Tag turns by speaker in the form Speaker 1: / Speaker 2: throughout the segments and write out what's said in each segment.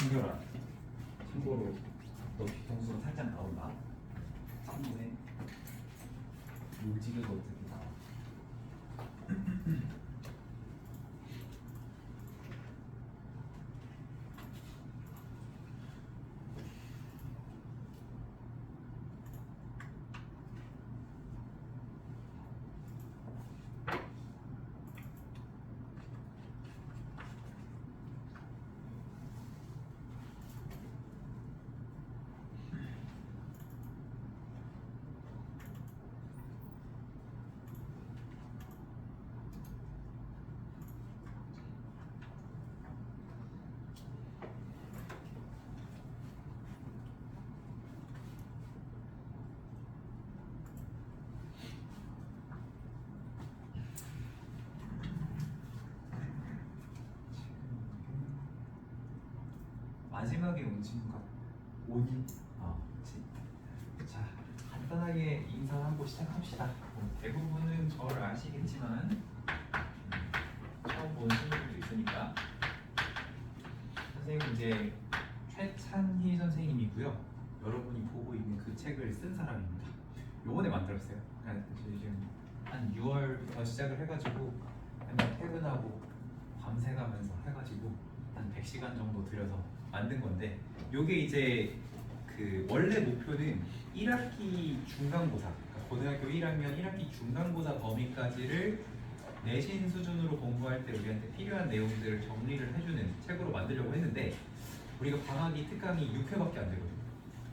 Speaker 1: 순결한. 참고로 너 뒤통수가 살짝 나온다. 3분의 요지가 어떻게 나와? 마지막에 온 친구가 오니? 그치. 자, 간단하게 인사하고 시작합시다. 대부분은 저를 아시겠지만 처음 본 친구들도 있으니까. 선생님은 이제 최찬희 선생님이고요. 여러분이 보고 있는 그 책을 쓴 사람입니다. 요번에 만들었어요. 그러니까 지금 한 6월부터 시작을 해가지고 맨날 퇴근하고 밤새가면서 해가지고 한 100시간 정도 들여서 만든 건데, 요게 이제 그 원래 목표는 1학기 중간고사, 그러니까 고등학교 1학년 1학기 중간고사 범위까지를 내신 수준으로 공부할 때 우리한테 필요한 내용들을 정리를 해주는 책으로 만들려고 했는데, 우리가 방학이 특강이 6회밖에 안 되거든요.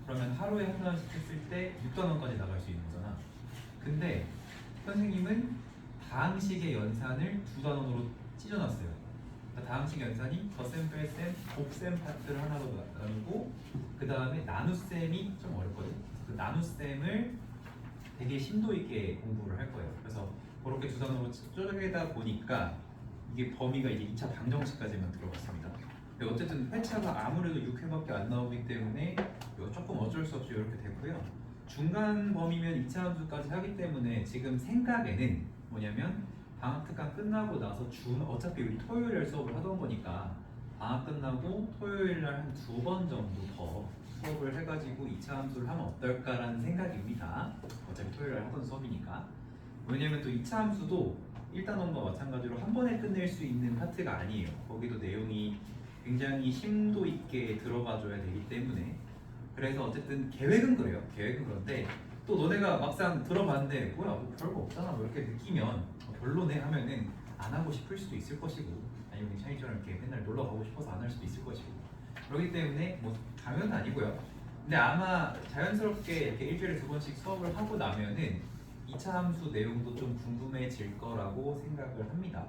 Speaker 1: 그러면 하루에 한 단원씩 했을 때 6단원까지 나갈 수 있는 거잖아. 근데 선생님은 다항식의 연산을 2단원으로 찢어놨어요. 그러니까 다항식 연산이 덧셈, 뺄셈, 곱셈 파트를 하나로 나누고, 그 다음에 나눗셈이 좀 어렵거든요. 그 나눗셈을 되게 심도 있게 공부를 할 거예요. 그래서 그렇게 2단원으로 쪼개다 보니까 이게 범위가 이제 2차 방정식까지만 들어갔습니다. 근데 어쨌든 회차가 아무래도 6회밖에 안 나오기 때문에 조금 어쩔 수 없이 이렇게 됐고요. 중간 범위면 2차 함수까지 하기 때문에 지금 생각에는 뭐냐면, 방학 특강 끝나고 나서 어차피 우리 토요일날 수업을 하던 거니까 방학 끝나고 토요일날 한 2번 정도 더 수업을 해가지고 2차 함수를 하면 어떨까라는 생각입니다. 어차피 토요일날 하던 수업이니까. 왜냐면 또 2차 함수도 1단원과 마찬가지로 한 번에 끝낼 수 있는 파트가 아니에요. 거기도 내용이 굉장히 심도 있게 들어가줘야 되기 때문에. 그래서 어쨌든 계획은 그래요. 계획은 그런데 또 너네가 막상 들어봤는데 뭐야 뭐 별거 없잖아 뭐 이렇게 느끼면 별로네 하면은 안 하고 싶을 수도 있을 것이고, 아니면 차이처럼 이렇게 맨날 놀러 가고 싶어서 안 할 수도 있을 것이고, 그렇기 때문에 뭐 가면은 아니고요. 근데 아마 자연스럽게 이렇게 일주일에 2번씩 수업을 하고 나면은 2차 함수 내용도 좀 궁금해질 거라고 생각을 합니다.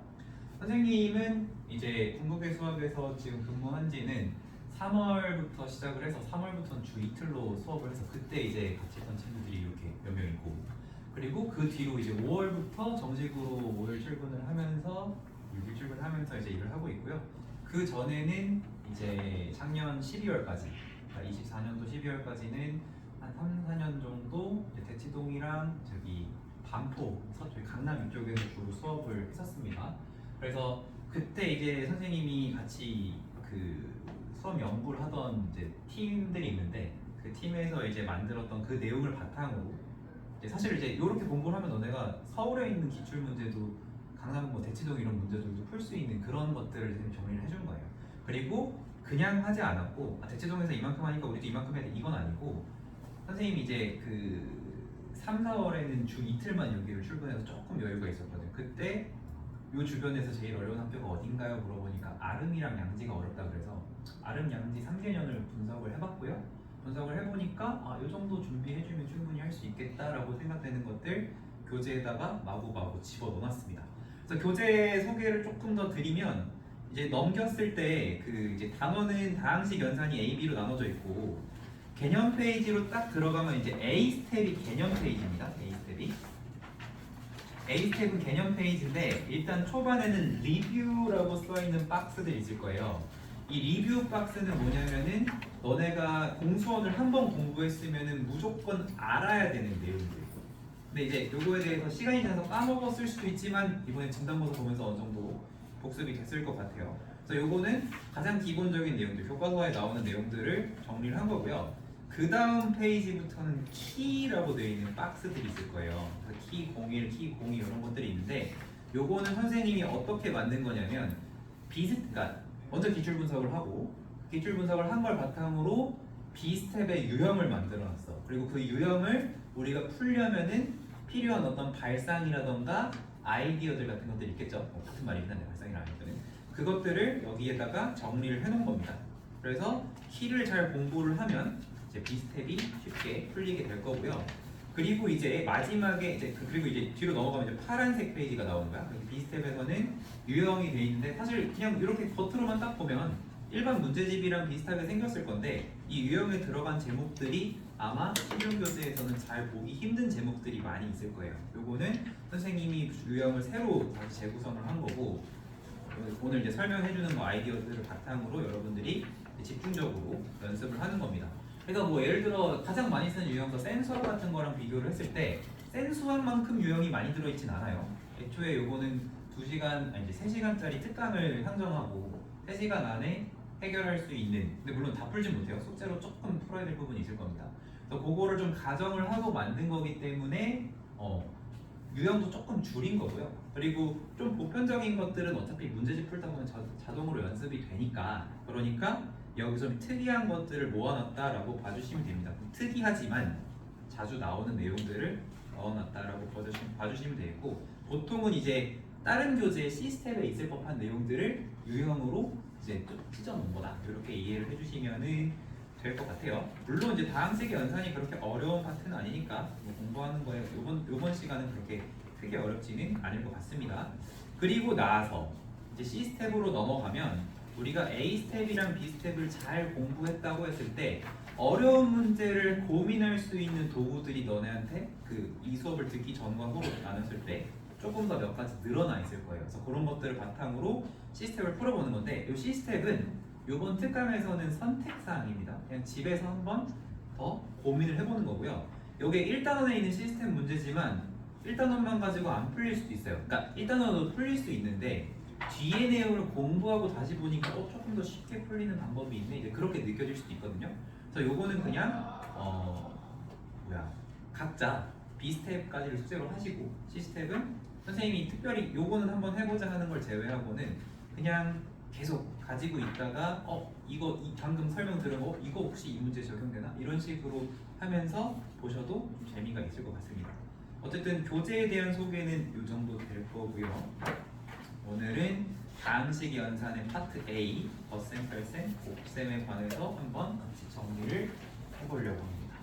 Speaker 1: 선생님은 이제 궁극의 수학에서 지금 근무한 지는 3월부터 시작을 해서 3월부터는 주 이틀로 수업을 해서 그때 이제 같이 했던 친구들이 이렇게 몇 명 있고, 그리고 그 뒤로 이제 5월부터 정식으로 5일 출근을 하면서 6일 출근하면서 이제 일을 하고 있고요. 그 전에는 이제 작년 12월까지, 그러니까 24년도 12월까지는 한 3, 4년 정도 이제 대치동이랑 저기 반포, 서쪽 강남 이쪽에서 주로 수업을 했었습니다. 그래서 그때 이제 선생님이 같이 그 수업 연구를 하던 이제 팀들이 있는데, 그 팀에서 이제 만들었던 그 내용을 바탕으로 이제 사실 이제 이렇게 공부를 하면 너네가 서울에 있는 기출 문제도 강남 뭐 대치동 이런 문제들도 풀 수 있는 그런 것들을 정리를 해준 거예요. 그리고 그냥 하지 않았고 대치동에서 이만큼 하니까 우리도 이만큼 해야 돼 이건 아니고, 선생님이 이제 그 3, 4월에는 주 이틀만 여기를 출근해서 조금 여유가 있었거든요. 그때 요 주변에서 제일 어려운 학교가 어딘가요? 물어보니까 아름이랑 양지가 어렵다 그래서 아름, 양지 3개년을 분석을 해봤고요. 분석을 해보니까 요 정도 준비해주면 충분히 할 수 있겠다라고 생각되는 것들 교재에다가 마구마구 집어넣어놨습니다. 그래서 교재 소개를 조금 더 드리면, 이제 넘겼을 때 그 이제 단원은 다항식 연산이 A, B로 나눠져 있고, 개념 페이지로 딱 들어가면 이제 A 스텝이 개념 페이지입니다. A 스텝은 개념 페이지인데, 일단 초반에는 리뷰라고 써있는 박스들이 있을 거예요. 이 리뷰 박스는 뭐냐면은 너네가 공수원을 한번 공부했으면은 무조건 알아야 되는 내용들. 근데 이제 요거에 대해서 시간이 지나서 까먹었을 수도 있지만 이번에 진단고사 보면서 어느 정도 복습이 됐을 것 같아요. 그래서 그래서 요거는 가장 기본적인 내용들, 교과서에 나오는 내용들을 정리를 한 거고요. 그 다음 페이지부터는 키라고 되어 있는 박스들이 있을 거예요. 그래서 키 01, 키 02 이런 것들이 있는데 요거는 선생님이 어떻게 만든 거냐면 그러니까 먼저 기출 분석을 하고 기출 분석을 한 걸 바탕으로 B스텝의 유형을 만들어 놨어. 그리고 그 유형을 우리가 풀려면은 필요한 어떤 발상이라던가 아이디어들 같은 것들이 있겠죠. 같은 말이긴 한데 발상이랑 아이디어는 그것들을 여기에다가 정리를 해놓은 겁니다. 그래서 키를 잘 공부를 하면 이제 B스텝이 쉽게 풀리게 될 거고요. 그리고 이제 마지막에 그리고 이제 뒤로 넘어가면 이제 파란색 페이지가 나오는 거야. 그래서 B스텝에서는 유형이 돼 있는데 사실 그냥 이렇게 겉으로만 딱 보면 일반 문제집이랑 비슷하게 생겼을 건데 이 유형에 들어간 제목들이 아마 실용교재에서는 잘 보기 힘든 제목들이 많이 있을 거예요. 요거는 선생님이 유형을 새로 다시 재구성을 한 거고 오늘 이제 설명해주는 뭐 아이디어들을 바탕으로 여러분들이 집중적으로 연습을 하는 겁니다. 그러니까 뭐 예를 들어 가장 많이 쓰는 유형서 센수학 같은 거랑 비교를 했을 때 센수학만큼 유형이 많이 들어있진 않아요. 애초에 요거는 2시간, 아니 이제 3시간짜리 특강을 상정하고 3시간 안에 해결할 수 있는, 근데 물론 다 풀진 못해요. 숙제로 조금 풀어야 될 부분이 있을 겁니다. 그래서 그거를 좀 가정을 하고 만든 거기 때문에 유형도 조금 줄인 거고요. 그리고 좀 보편적인 것들은 어차피 문제집 풀다 보면 자동으로 연습이 되니까 그러니까 여기서 좀 특이한 것들을 모아놨다라고 봐주시면 됩니다. 특이하지만 자주 나오는 내용들을 넣어놨다라고 봐주시면 되고 보통은 이제 다른 교재의 시스템에 있을 법한 내용들을 유형으로 이제 좀 찢어놓은 거다 이렇게 이해를 해주시면은 될 것 같아요. 물론 이제 다항식의 연산이 그렇게 어려운 파트는 아니니까 뭐 공부하는 거에 요번 시간은 그렇게 크게 어렵지는 않을 것 같습니다. 그리고 나서 이제 C 스텝으로 넘어가면 우리가 A 스텝이랑 B 스텝을 잘 공부했다고 했을 때 어려운 문제를 고민할 수 있는 도구들이 너네한테 이 수업을 듣기 전과 후로 나눴을 때 조금 더 몇 가지 늘어나 있을 거예요. 그래서 그런 것들을 바탕으로 C 스텝을 풀어보는 건데 이 C 스텝은 이번 특강에서는 선택사항입니다. 그냥 집에서 한번 더 고민을 해보는 거고요. 이게 1단원에 있는 시스템 문제지만 1단원만 가지고 안 풀릴 수도 있어요. 그러니까 1단원도 풀릴 수 있는데 뒤에 내용을 공부하고 다시 보니까 조금 더 쉽게 풀리는 방법이 있네. 이제 그렇게 느껴질 수도 있거든요. 그래서 요거는 그냥 각자 B 스텝까지를 숙제로 하시고 C 스텝은 선생님이 특별히 요거는 한번 해보자 하는 걸 제외하고는 그냥 계속 가지고 있다가 이거 방금 설명 들은 거 이거 혹시 이 문제 적용되나? 이런 식으로 하면서 보셔도 좀 재미가 있을 것 같습니다. 어쨌든 교재에 대한 소개는 이 정도 될 거고요. 오늘은 다항식 연산의 파트 A, 덧셈, 뺄셈, 곱셈에 관해서 한번 같이 정리를 해보려고 합니다.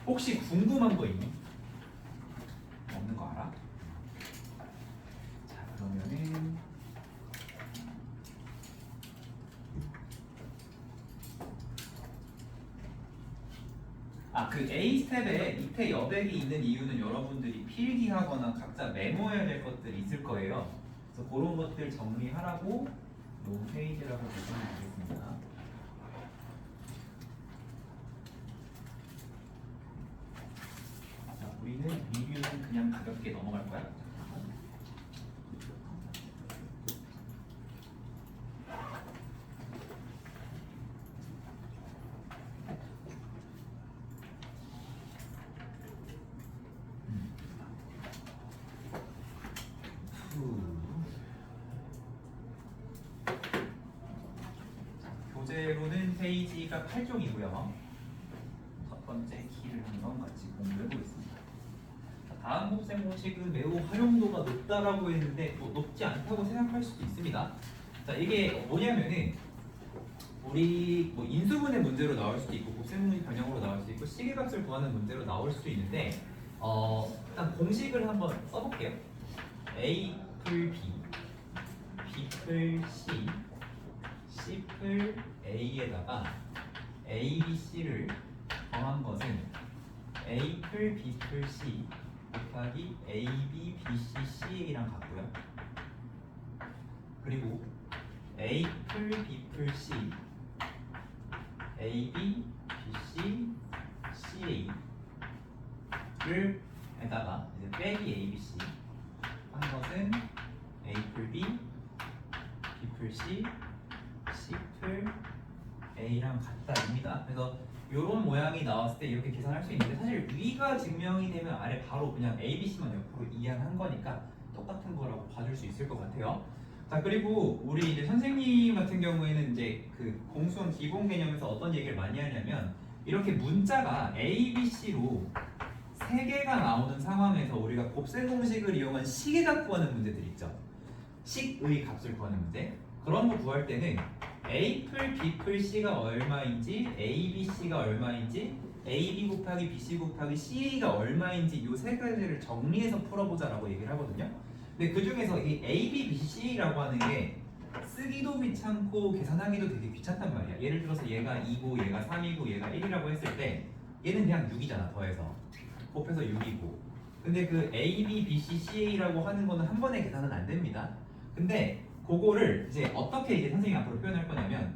Speaker 1: 혹시 궁금한 거 있니? 없는 거 알아? 자, 그러면은 그 A 스텝에 밑에 여백이 있는 이유는 여러분들이 필기하거나 각자 메모해야 될 것들이 있을 거예요. 그래서 그런 것들 정리하라고 이 페이지라고 보시면 되겠습니다. 자, 우리는 리뷰는 그냥 가볍게 넘어갈 거야. 교재로는 페이지가 8종이고요. 첫 번째 키를 한번 같이 공부해 보겠습니다. 다음 곱셈 공식은 매우 활용도가 높다라고 했는데 뭐 높지 않다고 생각할 수도 있습니다. 자, 이게 뭐냐면은 우리 뭐 인수분해 문제로 나올 수도 있고 곱셈 공식 변형으로 나올 수도 있고 시계값을 구하는 문제로 나올 수도 있는데 일단 공식을 한번 써볼게요. A 풀 B, B 풀 C, C 풀 A에다가 A, B, C를 더한 것은 A 풀 B 풀 C 곱하기 A, B, B, C, C이랑 같고요. 그리고 A 풀 B 풀 C A, B, B, C, C를 에다가 이제 빼기 A, B, C 한 것은 A 풀 B, B 풀 C, A랑 같다입니다. 그래서 이런 모양이 나왔을 때 이렇게 계산할 수 있는데 사실 위가 증명이 되면 아래 바로 그냥 A, B, C만 옆으로 이항한 거니까 똑같은 거라고 봐줄 수 있을 것 같아요. 자, 그리고 우리 이제 선생님 같은 경우에는 이제 그 공수원 기본 개념에서 어떤 얘기를 많이 하냐면 이렇게 문자가 A, B, C로 세 개가 나오는 상황에서 우리가 곱셈 공식을 이용한 식을 구하는 문제들 있죠. 식의 값을 구하는 문제. 그런 거 구할 때는 A풀 B풀 C가 얼마인지 A, B, C가 얼마인지 A, B 곱하기 B, C 곱하기 C가 얼마인지 이 세 가지를 정리해서 풀어보자라고 얘기를 하거든요. 근데 그 중에서 이 A, B, B, C라고 하는 게 쓰기도 귀찮고 계산하기도 되게 귀찮단 말이야. 예를 들어서 얘가 2고 얘가 3이고 얘가 1이라고 했을 때 얘는 그냥 6이잖아. 더해서 곱해서 6이고. 근데 그 A, B, B, C, C라고 하는 거는 한 번에 계산은 안 됩니다. 근데 그거를 이제 어떻게 이제 선생님이 앞으로 표현할 거냐면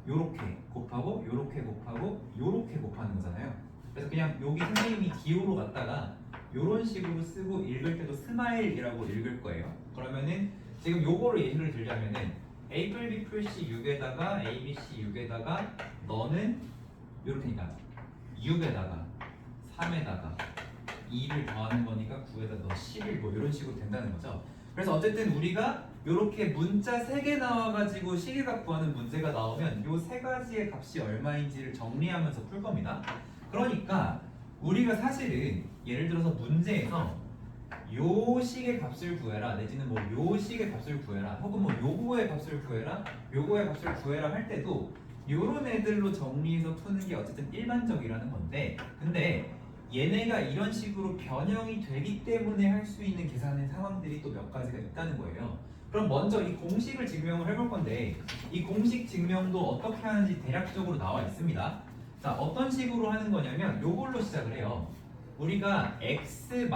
Speaker 1: 요렇게 곱하고 요렇게 곱하고 요렇게 곱하는 거잖아요. 그래서 그냥 여기 선생님이 기호로 갖다가 요런 식으로 쓰고 읽을 때도 스마일이라고 읽을 거예요. 그러면은 지금 요거를 예시를 들자면은 A 풀 B 풀 C 6에다가 A, B, C 6에다가 너는 요렇게니까 6에다가 3에다가 2를 더하는 거니까 9에다 너 11 뭐 이런 식으로 된다는 거죠. 그래서 어쨌든 우리가 이렇게 문자 3개 나와가지고 시계값 구하는 문제가 나오면 이 세 가지의 값이 얼마인지를 정리하면서 풀 겁니다. 그러니까 우리가 사실은 예를 들어서 문제에서 요 식의 값을 구해라 내지는 뭐 요 식의 값을 구해라 혹은 뭐 요거의 값을 구해라 요거의 값을 구해라 할 때도 요런 애들로 정리해서 푸는 게 어쨌든 일반적이라는 건데 근데 얘네가 이런 식으로 변형이 되기 때문에 할 수 있는 계산의 상황들이 또 몇 가지가 있다는 거예요. 그럼 먼저 이 공식을 증명을 해볼 건데 이 공식 증명도 어떻게 하는지 대략적으로 나와 있습니다. 자, 어떤 식으로 하는 거냐면 요걸로 시작을 해요. 우리가 x-a,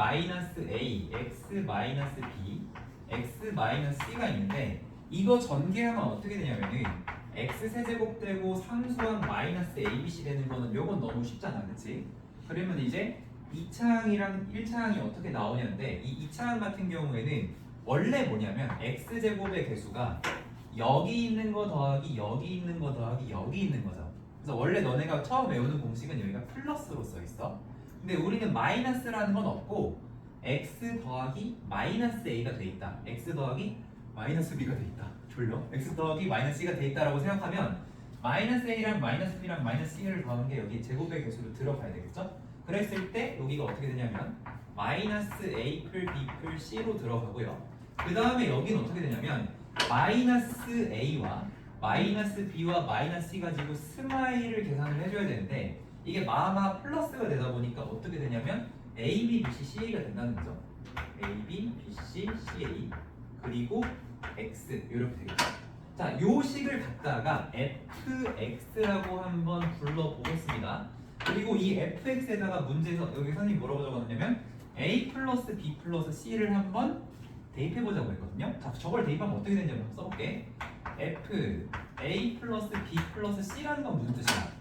Speaker 1: x-b, x-c가 있는데 이거 전개하면 어떻게 되냐면은 x세제곱 되고 상수항 마이너스 abc 되는 거는 요건 너무 쉽잖아, 그치? 그러면 이제 2차항이랑 1차항이 어떻게 나오냐는데 이 2차항 같은 경우에는 원래 뭐냐면 x제곱의 개수가 여기 있는 거 더하기 여기 있는 거 더하기 여기 있는 거죠. 그래서 원래 너네가 처음 외우는 공식은 여기가 플러스로 써 있어. 근데 우리는 마이너스라는 건 없고 x 더하기 마이너스 a가 돼 있다. x 더하기 마이너스 b가 돼 있다. 졸려? x 더하기 마이너스 c가 돼 있다라고 생각하면 마이너스 a랑 마이너스 b랑 마이너스 c를 더하는 게 여기 제곱의 개수로 들어가야 되겠죠? 그랬을 때 여기가 어떻게 되냐면 마이너스 a 풀 b 풀 c로 들어가고요. 그 다음에 여기는 어떻게 되냐면 마이너스 a와 마이너스 b와 마이너스 c 가지고 스마일을 계산을 해줘야 되는데 이게 마마 플러스가 되다 보니까 어떻게 되냐면 a, b, b, c, ca가 된다는 거죠. a, b, b, c, ca 그리고 x 이렇게 되겠죠. 자, 요 식을 갖다가 fx라고 한번 불러보겠습니다. 그리고 이 fx에다가 문제에서 여기 선생님이 뭐라고 적었냐면 a 플러스 b 플러스 c를 한번 대입해보자고 했거든요. 자, 저걸 대입하면 어떻게 되는지 한번 써볼게. f a 플러스 b 플러스 c라는 건 무슨 뜻이야?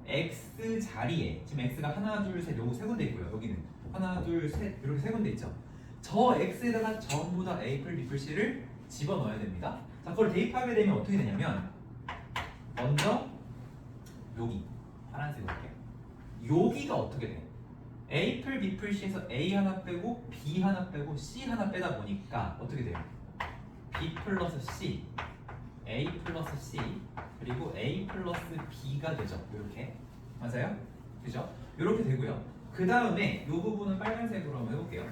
Speaker 1: x 자리에 지금 x가 하나 둘 셋 요거 세 군데 있고요. 여기는 하나 둘 셋 이렇게 세 군데 있죠. 저 x에다가 전부 다 a 풀 b 풀 c를 집어넣어야 됩니다. 자, 그걸 대입하게 되면 어떻게 되냐면 먼저 여기 파란색으로 할게요. 여기가 어떻게 돼? a 풀 b 풀 c에서 a 하나 빼고 b 하나 빼고 c 하나 빼다 보니까 어떻게 돼요? b 플러스 c, a 플러스 c 그리고 a 플러스 b가 되죠. 이렇게 맞아요? 그죠? 이렇게 되고요. 그 다음에 이 부분은 빨간색으로 한번 해볼게요.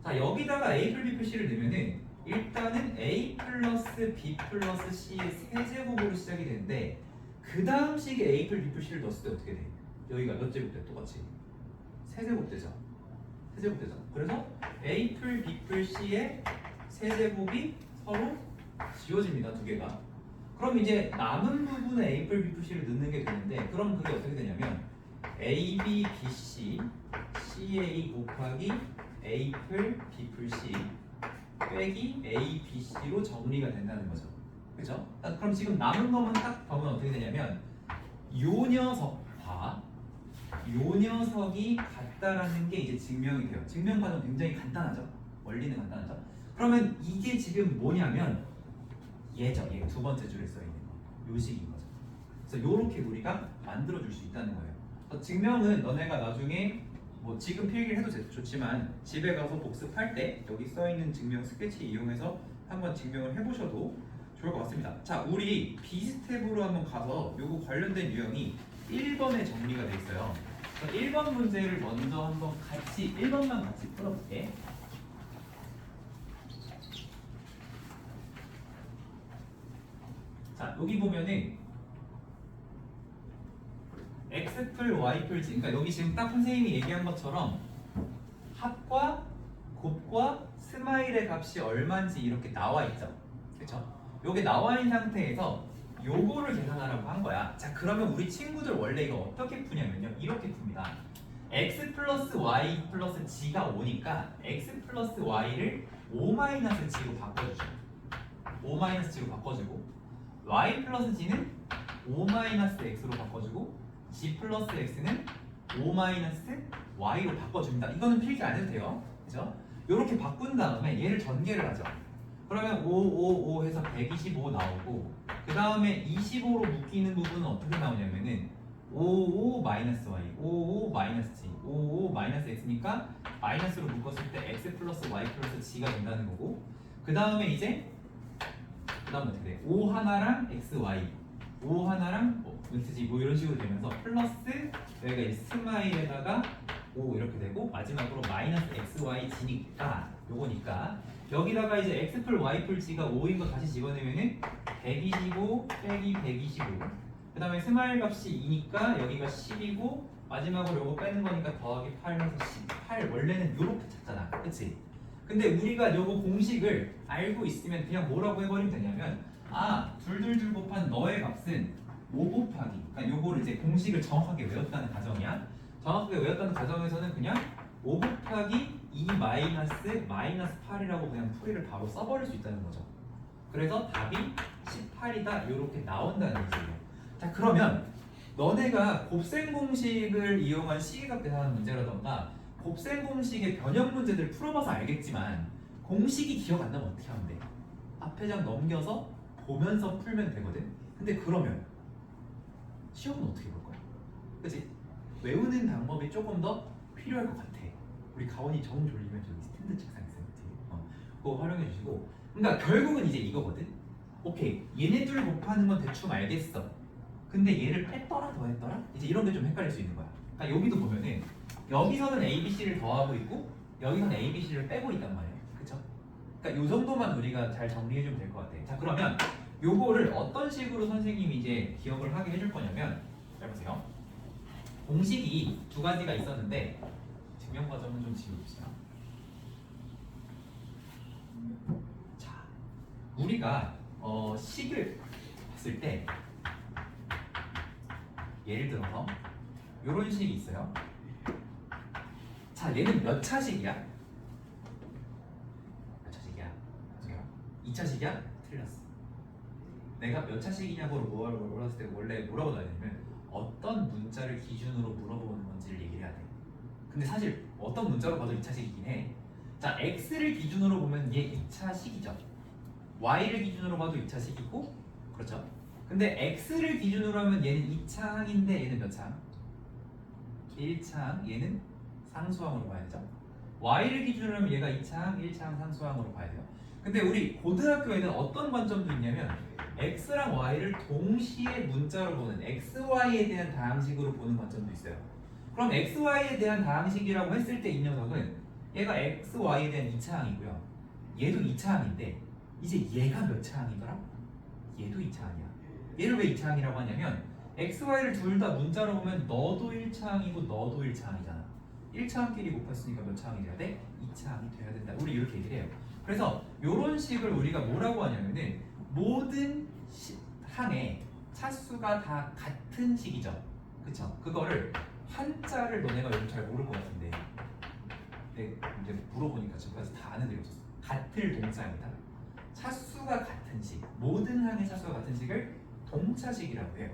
Speaker 1: 자, 여기다가 a 풀 b 풀 c를 넣으면은 일단은 a 플러스 b 플러스 c의 세제곱으로 시작이 되는데 그 다음 식에 a 풀 b 풀 c를 넣었을 때 어떻게 돼? 여기가 몇 제곱 돼? 똑같이 세제곱 되죠. 세제곱 되죠. 그래서 a 풀 b 풀 c의 세제곱이 서로 지워집니다. 두 개가. 그럼 이제 남은 부분에 a 풀 b 풀 c를 넣는 게 되는데 그럼 그게 어떻게 되냐면 a b b c c a 곱하기 a 풀 b 풀 c 빼기 a b c로 정리가 된다는 거죠. 그죠? 그럼 지금 남은 것만 딱 보면 어떻게 되냐면 요 녀석과 요 녀석이 같다라는 게 이제 증명이 돼요. 증명 과정 굉장히 간단하죠. 원리는 간단하죠. 그러면 이게 지금 뭐냐면 얘죠. 얘 두 번째 줄에 써 있는 거. 요 식인 거죠. 그래서 이렇게 우리가 만들어줄 수 있다는 거예요. 그래서 증명은 너네가 나중에 뭐 지금 필기를 해도 좋지만 집에 가서 복습할 때 여기 써있는 증명 스케치 이용해서 한번 증명을 해보셔도 좋을 것 같습니다. 자, 우리 비스텝으로 한번 가서 요거 관련된 유형이 1번에 정리가 돼 있어요. 1번 문제를 먼저 한번 같이 1번만 같이 풀어볼게. 자, 여기 보면은 x풀 y풀 그러니까 여기 지금 딱 선생님이 얘기한 것처럼 합과 곱과 스마일의 값이 얼마인지 이렇게 나와 있죠. 그렇죠? 요게 나와 있는 상태에서 요거를 계산하라고 한 거야. 자, 그러면 우리 친구들 원래 이거 어떻게 푸냐면요. 이렇게 풉니다. x 플러스 y 플러스 g가 5니까 x 플러스 y를 5 마이너스 g로 바꿔주죠. 5 마이너스 g로 바꿔주고 y 플러스 g는 5 마이너스 x로 바꿔주고 g 플러스 x는 5 마이너스 y로 바꿔줍니다. 이거는 필기 안 해도 돼요. 그죠? 이렇게 바꾼 다음에 얘를 전개를 하죠. 그러면 5, 5, 5 해서 125 나오고 그 다음에 25로 묶이는 부분은 어떻게 나오냐면은 5, 5 마이너스 y, 5, 5 마이너스 g, 5, 5 마이너스 x니까 마이너스로 묶었을 때 x 플러스 y 플러스 g가 된다는 거고 그 다음에 이제 그 다음 어떻게 돼? 5 하나랑 x, y 5 하나랑 xg 뭐 이런 식으로 되면서 플러스 여기가 이제 스마일에다가 5 이렇게 되고 마지막으로 마이너스 x, y, g니까 요거니까 여기다가 이제 x 풀 y 풀 g가 5인 거 다시 집어내면은 125 빼기 125 그 다음에 스마일 값이 2니까 여기가 10이고 마지막으로 요거 빼는 거니까 더하기 8 해서 18 원래는 요렇게 찾잖아. 그치? 근데 우리가 요거 공식을 알고 있으면 그냥 뭐라고 해버리면 되냐면 둘둘둘 곱한 너의 값은 5 곱하기 그러니까 요거를 이제 공식을 정확하게 외웠다는 가정이야. 정확하게 외웠다는 가정에서는 그냥 5 곱하기 2 마이너스 8이라고 그냥 풀이를 바로 써버릴 수 있다는 거죠. 그래서 답이 18이다 이렇게 나온다는 얘기예요. 자, 그러면 너네가 곱셈 공식을 이용한 시계값 계산하는 문제라던가 곱셈 공식의 변형 문제들 풀어봐서 알겠지만 공식이 기억 안 나면 어떻게 하면 돼? 앞에 장 넘겨서 보면서 풀면 되거든. 근데 그러면 시험은 어떻게 볼 거야? 그치? 외우는 방법이 조금 더 필요할 것 같아. 우리 가온이 정 졸리면 저기 스탠드 책상 있어요. 그거 활용해 주시고 그러니까 결국은 이제 이거거든. 오케이, 얘네 둘 곱하는 건 대충 알겠어. 근데 얘를 뺐더라 더했더라? 이제 이런 게 좀 헷갈릴 수 있는 거야. 그러니까 여기도 보면은 여기서는 A, B, C를 더하고 있고 여기서는 A, B, C를 빼고 있단 말이에요. 그쵸? 그러니까 요 정도만 우리가 잘 정리해주면 될 것 같아. 자, 그러면 요거를 어떤 식으로 선생님이 이제 기억을 하게 해줄 거냐면 잘 보세요. 공식이 두 가지가 있었는데 증명 과정은 좀 지워주세요. 자, 우리가 식을 봤을 때 예를 들어서 이런 식이 있어요. 자, 얘는 몇 차식이야? 몇 차식이야? 2차식이야? 틀렸어. 내가 몇 차식이냐고 물었을 때 원래 뭐라고 나왔냐면 어떤 문자를 기준으로 물어보는 건지를 얘기를 해야 돼. 근데 사실 어떤 문자로 봐도 2차식이긴 해. 자, x를 기준으로 보면 얘 2차식이죠. y를 기준으로 봐도 2차식이고 그렇죠? 근데 x를 기준으로 하면 얘는 2차항인데 얘는 몇 차항? 1차항, 얘는 상수항으로 봐야 되죠. y를 기준으로 하면 얘가 2차항, 1차항 상수항으로 봐야 돼요. 근데 우리 고등학교에는 어떤 관점도 있냐면 x랑 y를 동시에 문자로 보는 xy에 대한 다항식으로 보는 관점도 있어요. 그럼 xy에 대한 다항식이라고 했을 때 이 녀석은 얘가 xy에 대한 2차항이고요. 얘도 2차항인데 이제 얘가 몇 차항이더라? 얘도 2차항이야. 얘를 왜 2차항이라고 하냐면 xy를 둘 다 문자로 보면 너도 1차항이고 너도 1차항이잖아. 1차항끼리 곱했으니까 몇 차항이 돼야 돼? 2차항이 돼야 된다. 우리 이렇게 얘기를 해요. 그래서 이런 식을 우리가 뭐라고 하냐면은 모든 항에 차수가 다 같은 식이죠. 그쵸? 그거를 한자를 너네가 요즘 잘 모를 것 같은데 이제 물어보니까 지금까지 다 아는 애들이 없었어. 같을 동사입니다. 차수가 같은 식, 모든 항의 차수가 같은 식을 동차식이라고 해요.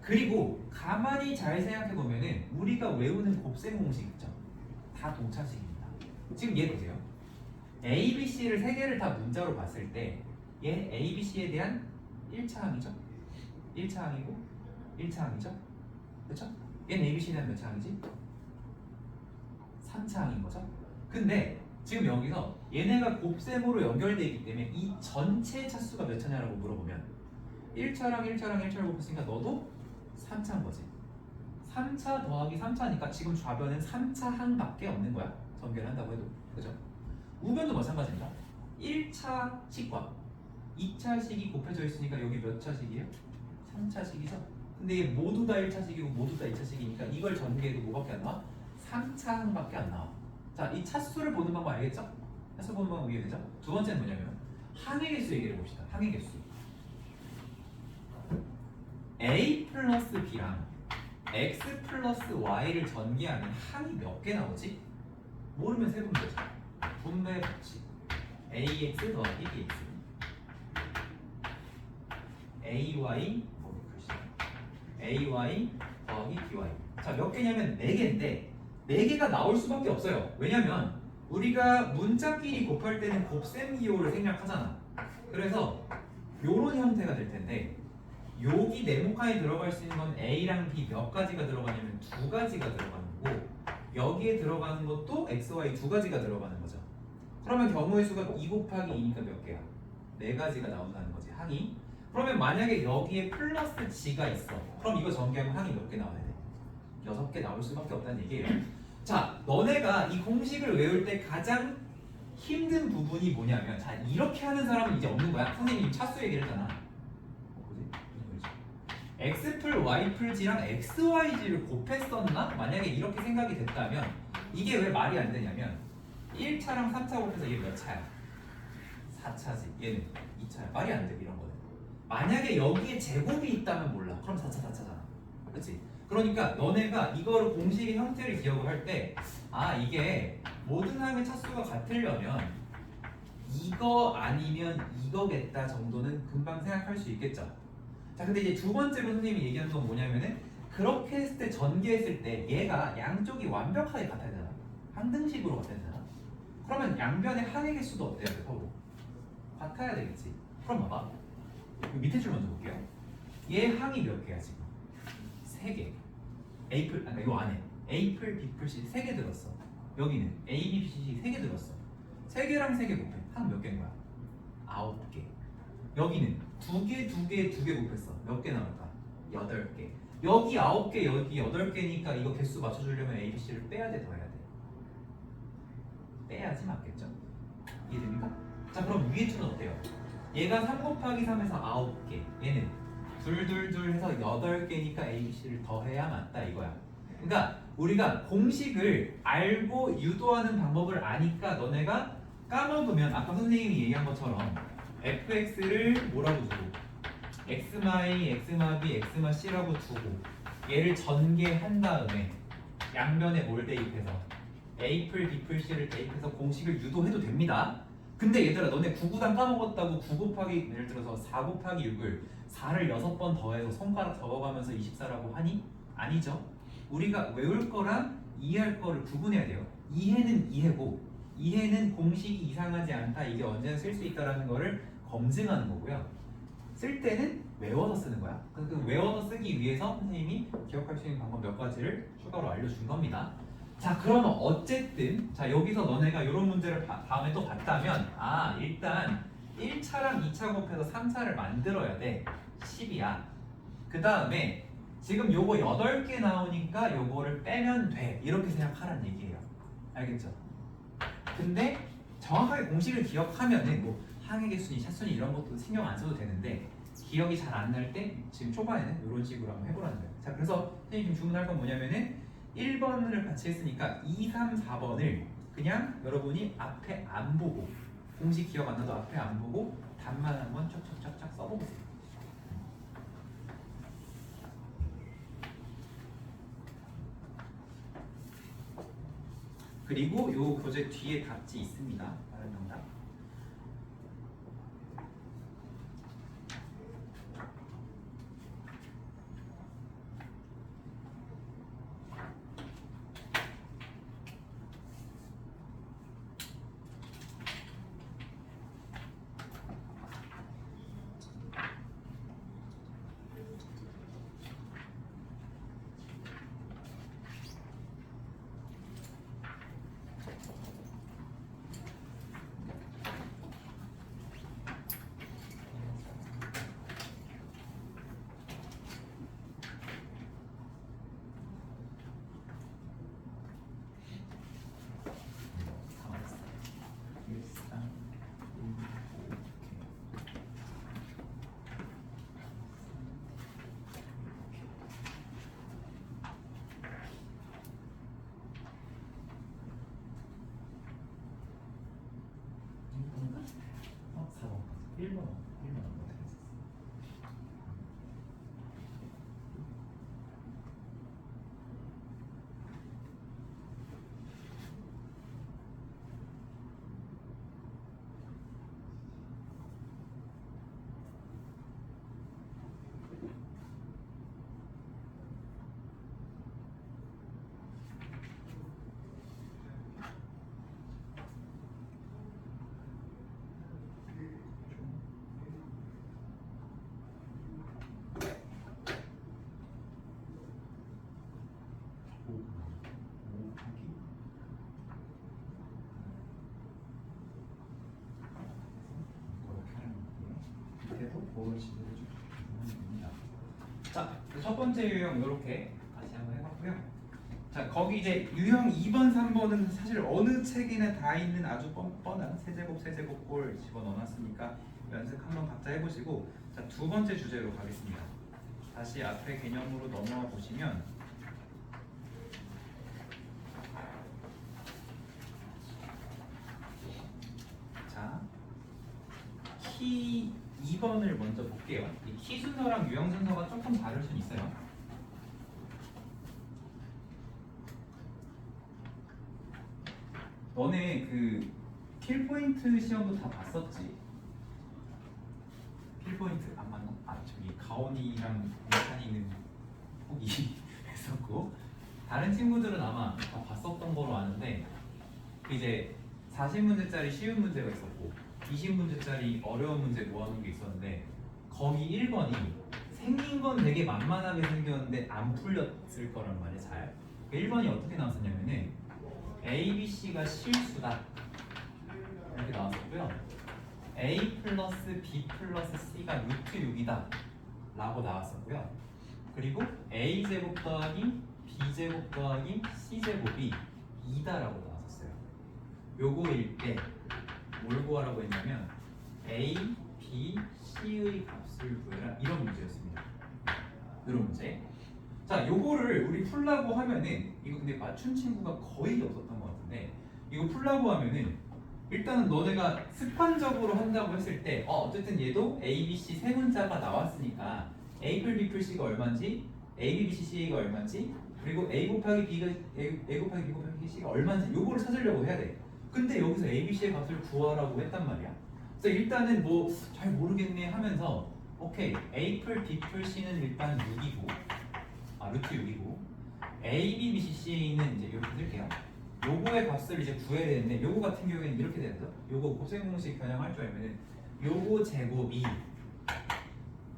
Speaker 1: 그리고 가만히 잘 생각해 보면은 우리가 외우는 곱셈 공식 있죠. 다 동차식입니다. 지금 얘 보세요. A, B, C를 세 개를 다 문자로 봤을 때 얘 A, B, C에 대한 1차항이죠. 1차항이고 1차 항이죠? 그렇죠? 얘는 ABC는 몇 차 항이지? 3차 항인 거죠? 근데 지금 여기서 얘네가 곱셈으로 연결되어 있기 때문에 이 전체 차수가 몇 차냐라고 물어보면 1차랑 1차랑 1차를 곱했으니까 너도 3차인 거지. 3차 더하기 3차니까 지금 좌변은 3차 항밖에 없는 거야. 전개를 한다고 해도. 그죠? 우변도 마찬가지입니다. 1차식과 2차식이 곱해져 있으니까 여기 몇 차식이에요? 3차식이죠? 근데 이게 모두 다 1차식이고 모두 다 2차식이니까 이걸 전개해도 뭐밖에 안 나와? 3차 항밖에 안 나와. 자, 이 차수를 보는 방법 알겠죠? 차수 보는 방법 이해되죠? 두 번째는 뭐냐면 항의 개수 얘기해 봅시다. 항의 개수. A 플러스 B랑 X 플러스 Y를 전개하면 항이 몇 개 나오지? 모르면 세분배죠. 분배 법칙. AX 더하기 BX. AY AY 더하기 BY. 자, 몇 개냐면 4개인데 4개가 나올 수밖에 없어요. 왜냐면 우리가 문자끼리 곱할 때는 곱셈 기호를 생략하잖아. 그래서 요런 형태가 될 텐데 여기 네모칸에 들어갈 수 있는 건 A랑 B 몇 가지가 들어가냐면 2가지가 들어가는 거고 여기에 들어가는 것도 X, Y 2가지가 들어가는 거죠. 그러면 경우의 수가 2 곱하기 2니까 몇 개야? 4가지가 나온다는 거지, 항이. 그러면 만약에 여기에 플러스 G가 있어. 그럼 이거 전개하면 항이 몇 개 나와야 돼? 6개 나올 수밖에 없다는 얘기예요. 자, 너네가 이 공식을 외울 때 가장 힘든 부분이 뭐냐면 자, 이렇게 하는 사람은 이제 없는 거야. 선생님이 차수 얘기를 했잖아. X 풀 Y 풀 G랑 X, Y, G를 곱했었나? 만약에 이렇게 생각이 됐다면 이게 왜 말이 안 되냐면 1차랑 3차 곱해서 얘 몇 차야? 4차지. 얘는 2차야. 말이 안 돼, 이런 거는. 만약에 여기에 제곱이 있다면 몰라. 그럼 4차, 4차잖아. 그렇지? 그러니까 너네가 이거를 공식의 형태를 기억을 할 때 아, 이게 모든 항의 차수가 같으려면 이거 아니면 이거겠다 정도는 금방 생각할 수 있겠죠. 자, 근데 이제 두 번째로 선생님이 얘기하는 건 뭐냐면은 그렇게 했을 때 전개했을 때 얘가 양쪽이 완벽하게 같아야 되잖아. 항등식으로 같아야 되잖아. 그러면 양변의 항의 개수도 어때야 돼? 서로 같아야 되겠지. 그럼 봐봐. 밑에 줄 먼저 볼게요. 얘 항이 몇 개야 지금? 3개. A플, 아까 요 안에 A플, B플, C 3개 들었어. 여기는 A, B, C 3개 들었어. 3개랑 3개 곱해. 항 몇 개인 거야? 9개. 여기는 2개, 2개, 2개 곱했어. 몇 개 나올까? 8개. 여기 9개, 여기 8개니까 이거 개수 맞춰주려면 A, B, C를 빼야 돼, 더해야 돼? 빼야지 맞겠죠? 이해됩니까? 자, 그럼 위에 줄은 어때요? 얘가 3 곱하기 3에서 9개. 얘는 둘둘둘 해서 8개니까 A, B, C를 더해야 맞다 이거야. 그러니까 우리가 공식을 알고 유도하는 방법을 아니까 너네가 까먹으면 아까 선생님이 얘기한 것처럼 fx를 뭐라고 두고 x마이, x마비, x마c라고 두고 얘를 전개한 다음에 양변에 뭘 대입해서 a플, b플, c를 대입해서 공식을 유도해도 됩니다. 근데 얘들아 너네 9구단 까먹었다고 9 곱하기 예를 들어서 4 곱하기 6을 4를 6번 더해서 손가락 접어가면서 24라고 하니? 아니죠. 우리가 외울 거랑 이해할 거를 구분해야 돼요. 이해는 이해고 이해는 공식이 이상하지 않다. 이게 언제나 쓸 수 있다라는 거를 검증하는 거고요. 쓸 때는 외워서 쓰는 거야. 그 외워서 쓰기 위해서 선생님이 기억할 수 있는 방법 몇 가지를 추가로 알려준 겁니다. 자, 그러면 어쨌든 자 여기서 너네가 이런 문제를 다음에 또 봤다면 아 일단 1차랑 2차 곱해서 3차를 만들어야 돼. 10이야. 그 다음에 지금 요거 8개 나오니까 요거를 빼면 돼. 이렇게 생각하란 얘기예요. 알겠죠? 근데 정확하게 공식을 기억하면은 뭐 항의 개수니 차수니 이런 것도 신경 안 써도 되는데 기억이 잘 안 날 때 지금 초반에는 이런 식으로 한번 해보라는 거예요. 자, 그래서 선생님 지금 주문할 건 뭐냐면은 1번을 같이 했으니까 2, 3, 4번을 그냥 여러분이 앞에 안 보고 공식 기억 안 나도 앞에 안 보고 답만 한번 쫙쫙쫙쫙 써보세요. 그리고 요 교재 뒤에 답지 있습니다. 다른 정답. 제대로 좀 됩니다. 자, 첫 번째 유형 이렇게 다시 한번 해봤고요. 자, 거기 이제 유형 2번, 3번은 사실 어느 책에나 다 있는 아주 뻔뻔한 세제곱, 세제곱꼴 집어넣어놨으니까 연습 한번 각자 해보시고, 자, 두 번째 주제로 가겠습니다. 다시 앞에 개념으로 넘어와 보시면, 자, 키 2번을 먼저 볼게요. 이 키 순서랑 유형 순서가 조금 다를 수는 있어요. 너네 그 킬포인트 시험도 다 봤었지? 킬포인트 안 맞나? 아 저기 가온이랑 민찬이는 포기 했었고 다른 친구들은 아마 다 봤었던 거로 아는데 그 이제 40문제짜리 쉬운 문제가 있었고 20문제짜리 어려운 문제 모아놓은 게 있었는데 거기 1번이 생긴 건 되게 만만하게 생겼는데 안 풀렸을 거란 말이야 잘. 1번이 어떻게 나왔었냐면은 A, B, C가 실수다 이렇게 나왔었고요. A 플러스 B 플러스 C가 루트 6이다 라고 나왔었고요. 그리고 A제곱 더하기 B제곱 더하기 C제곱이 2다 라고 나왔었어요. 요거일 때 뭘 구하라고 했냐면 A, B, C의 값을 구해라 이런 문제였습니다. 이런 문제. 자, 요거를 우리 풀라고 하면은 이거 근데 맞춘 친구가 거의 없었던 것 같은데 이거 풀라고 하면은 일단은 너네가 습관적으로 한다고 했을 때 어쨌든 얘도 A, B, C 세 문자가 나왔으니까 A 풀 B 풀 C가 얼마인지 A, B, B, C, C가 얼마인지 그리고 A 곱하기 B가 A 곱하기 B 곱하기 C가 얼마인지 요거를 찾으려고 해야 돼. 근데 여기서 A, B, C의 값을 구하라고 했단 말이야. 그래서 일단은 뭐 잘 모르겠네 하면서 오케이 A 풀 B 풀 C는 일단 6이고 루트 6이고 A, B, B, C, C는 이제 이렇게 쓸게요. 요거의 값을 이제 구해야 되는데 요거 같은 경우에는 이렇게 되죠. 요거 고생 공식 변형할 줄 알면은 요거 제곱이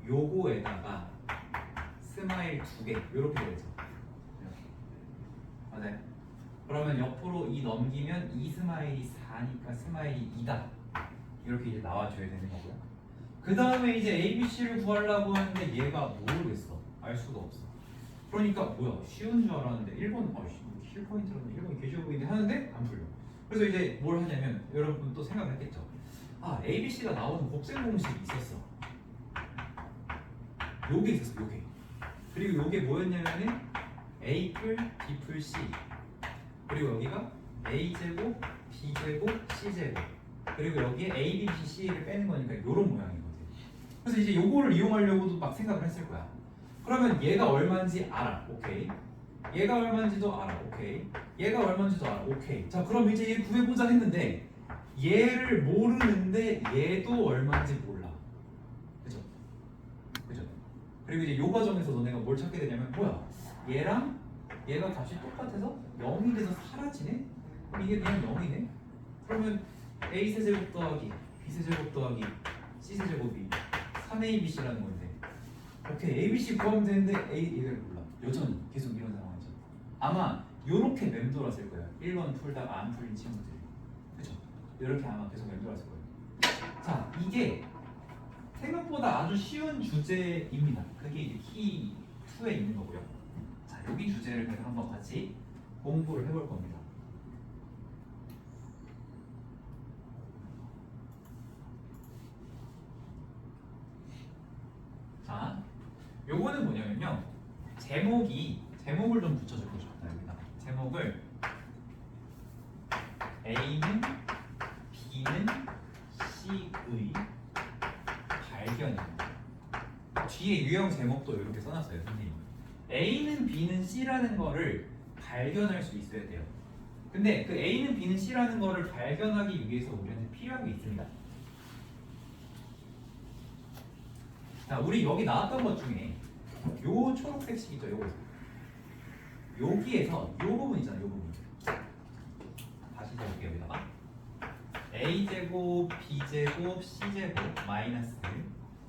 Speaker 1: 요거에다가 스마일 2개 이렇게 되죠. 이렇게 맞아요. 그러면 옆으로 2 넘기면 2 스마일이 4니까 스마일이 2다 이렇게 이제 나와줘야 되는 거고요. 그 다음에 이제 A, B, C를 구하려고 하는데 얘가 모르겠어. 알 수가 없어. 그러니까 뭐야 쉬운 줄 알았는데 1번 킬포인트로는 1번이 개쉬워 보이는데 하는데 안 풀려. 그래서 이제 뭘 하냐면 여러분 또 생각을 했겠죠. A, B, C가 나오는 곱셈 공식이 있었어. 요게 있었어 요게. 그리고 요게 뭐였냐면은 A 풀 B 풀 C 그리고 여기가 A 제곱 B 제곱 C 제곱 그리고 여기에 A, B, C, C를 빼는 거니까 요런 모양인 거지. 그래서 이제 요거를 이용하려고도 막 생각을 했을 거야. 그러면 얘가 얼마인지 알아. 오케이. 얘가 얼마인지도 알아. 오케이. 얘가 얼마인지도 알아. 오케이. 자, 그럼 이제 얘 구해보자 했는데 얘를 모르는데 얘도 얼마인지 몰라. 그죠? 그죠? 그리고 이제 요 과정에서 너네가 뭘 찾게 되냐면 뭐야? 얘랑 얘가 값이 똑같아서 0이 돼서 사라지네? 그럼 이게 그냥 0이네? 그러면 A 세제곱 더하기 B 세제곱 더하기 C 세제곱이 3ABC라는 건데 오케이 ABC 구하면 되는데 A를 몰라. 여전히 계속 이런 상황이죠. 아마 요렇게 맴돌았을 거예요. 1번 풀다가 안 풀린 친구들이. 그죠? 이렇게 아마 계속 맴돌았을 거예요. 자, 이게 생각보다 아주 쉬운 주제입니다. 그게 이제 키 2에 있는 거고요. 자, 여기 주제를 그래서 한번 같이 공부를 해볼 겁니다. 자, 요거는 뭐냐면요. 제목을 좀 붙여줄 거죠. 여기다가 제목을 A는 B는 C의 발견입니다. 뒤에 유형 제목도 이렇게 써놨어요, 선생님. A는 B는 C라는 거를 발견할 수 있어야 돼요. 근데 그 A는 B는 C라는 거를 발견하기 위해서 우리한테 필요한 게 있습니다. 자, 우리 여기 나왔던 것 중에 요 초록색 식이죠, 요거. 여기에서 요 부분 있잖아요, 요 부분. 다시 적을게요, 여기다가. A제곱, B제곱, C제곱, 마이너스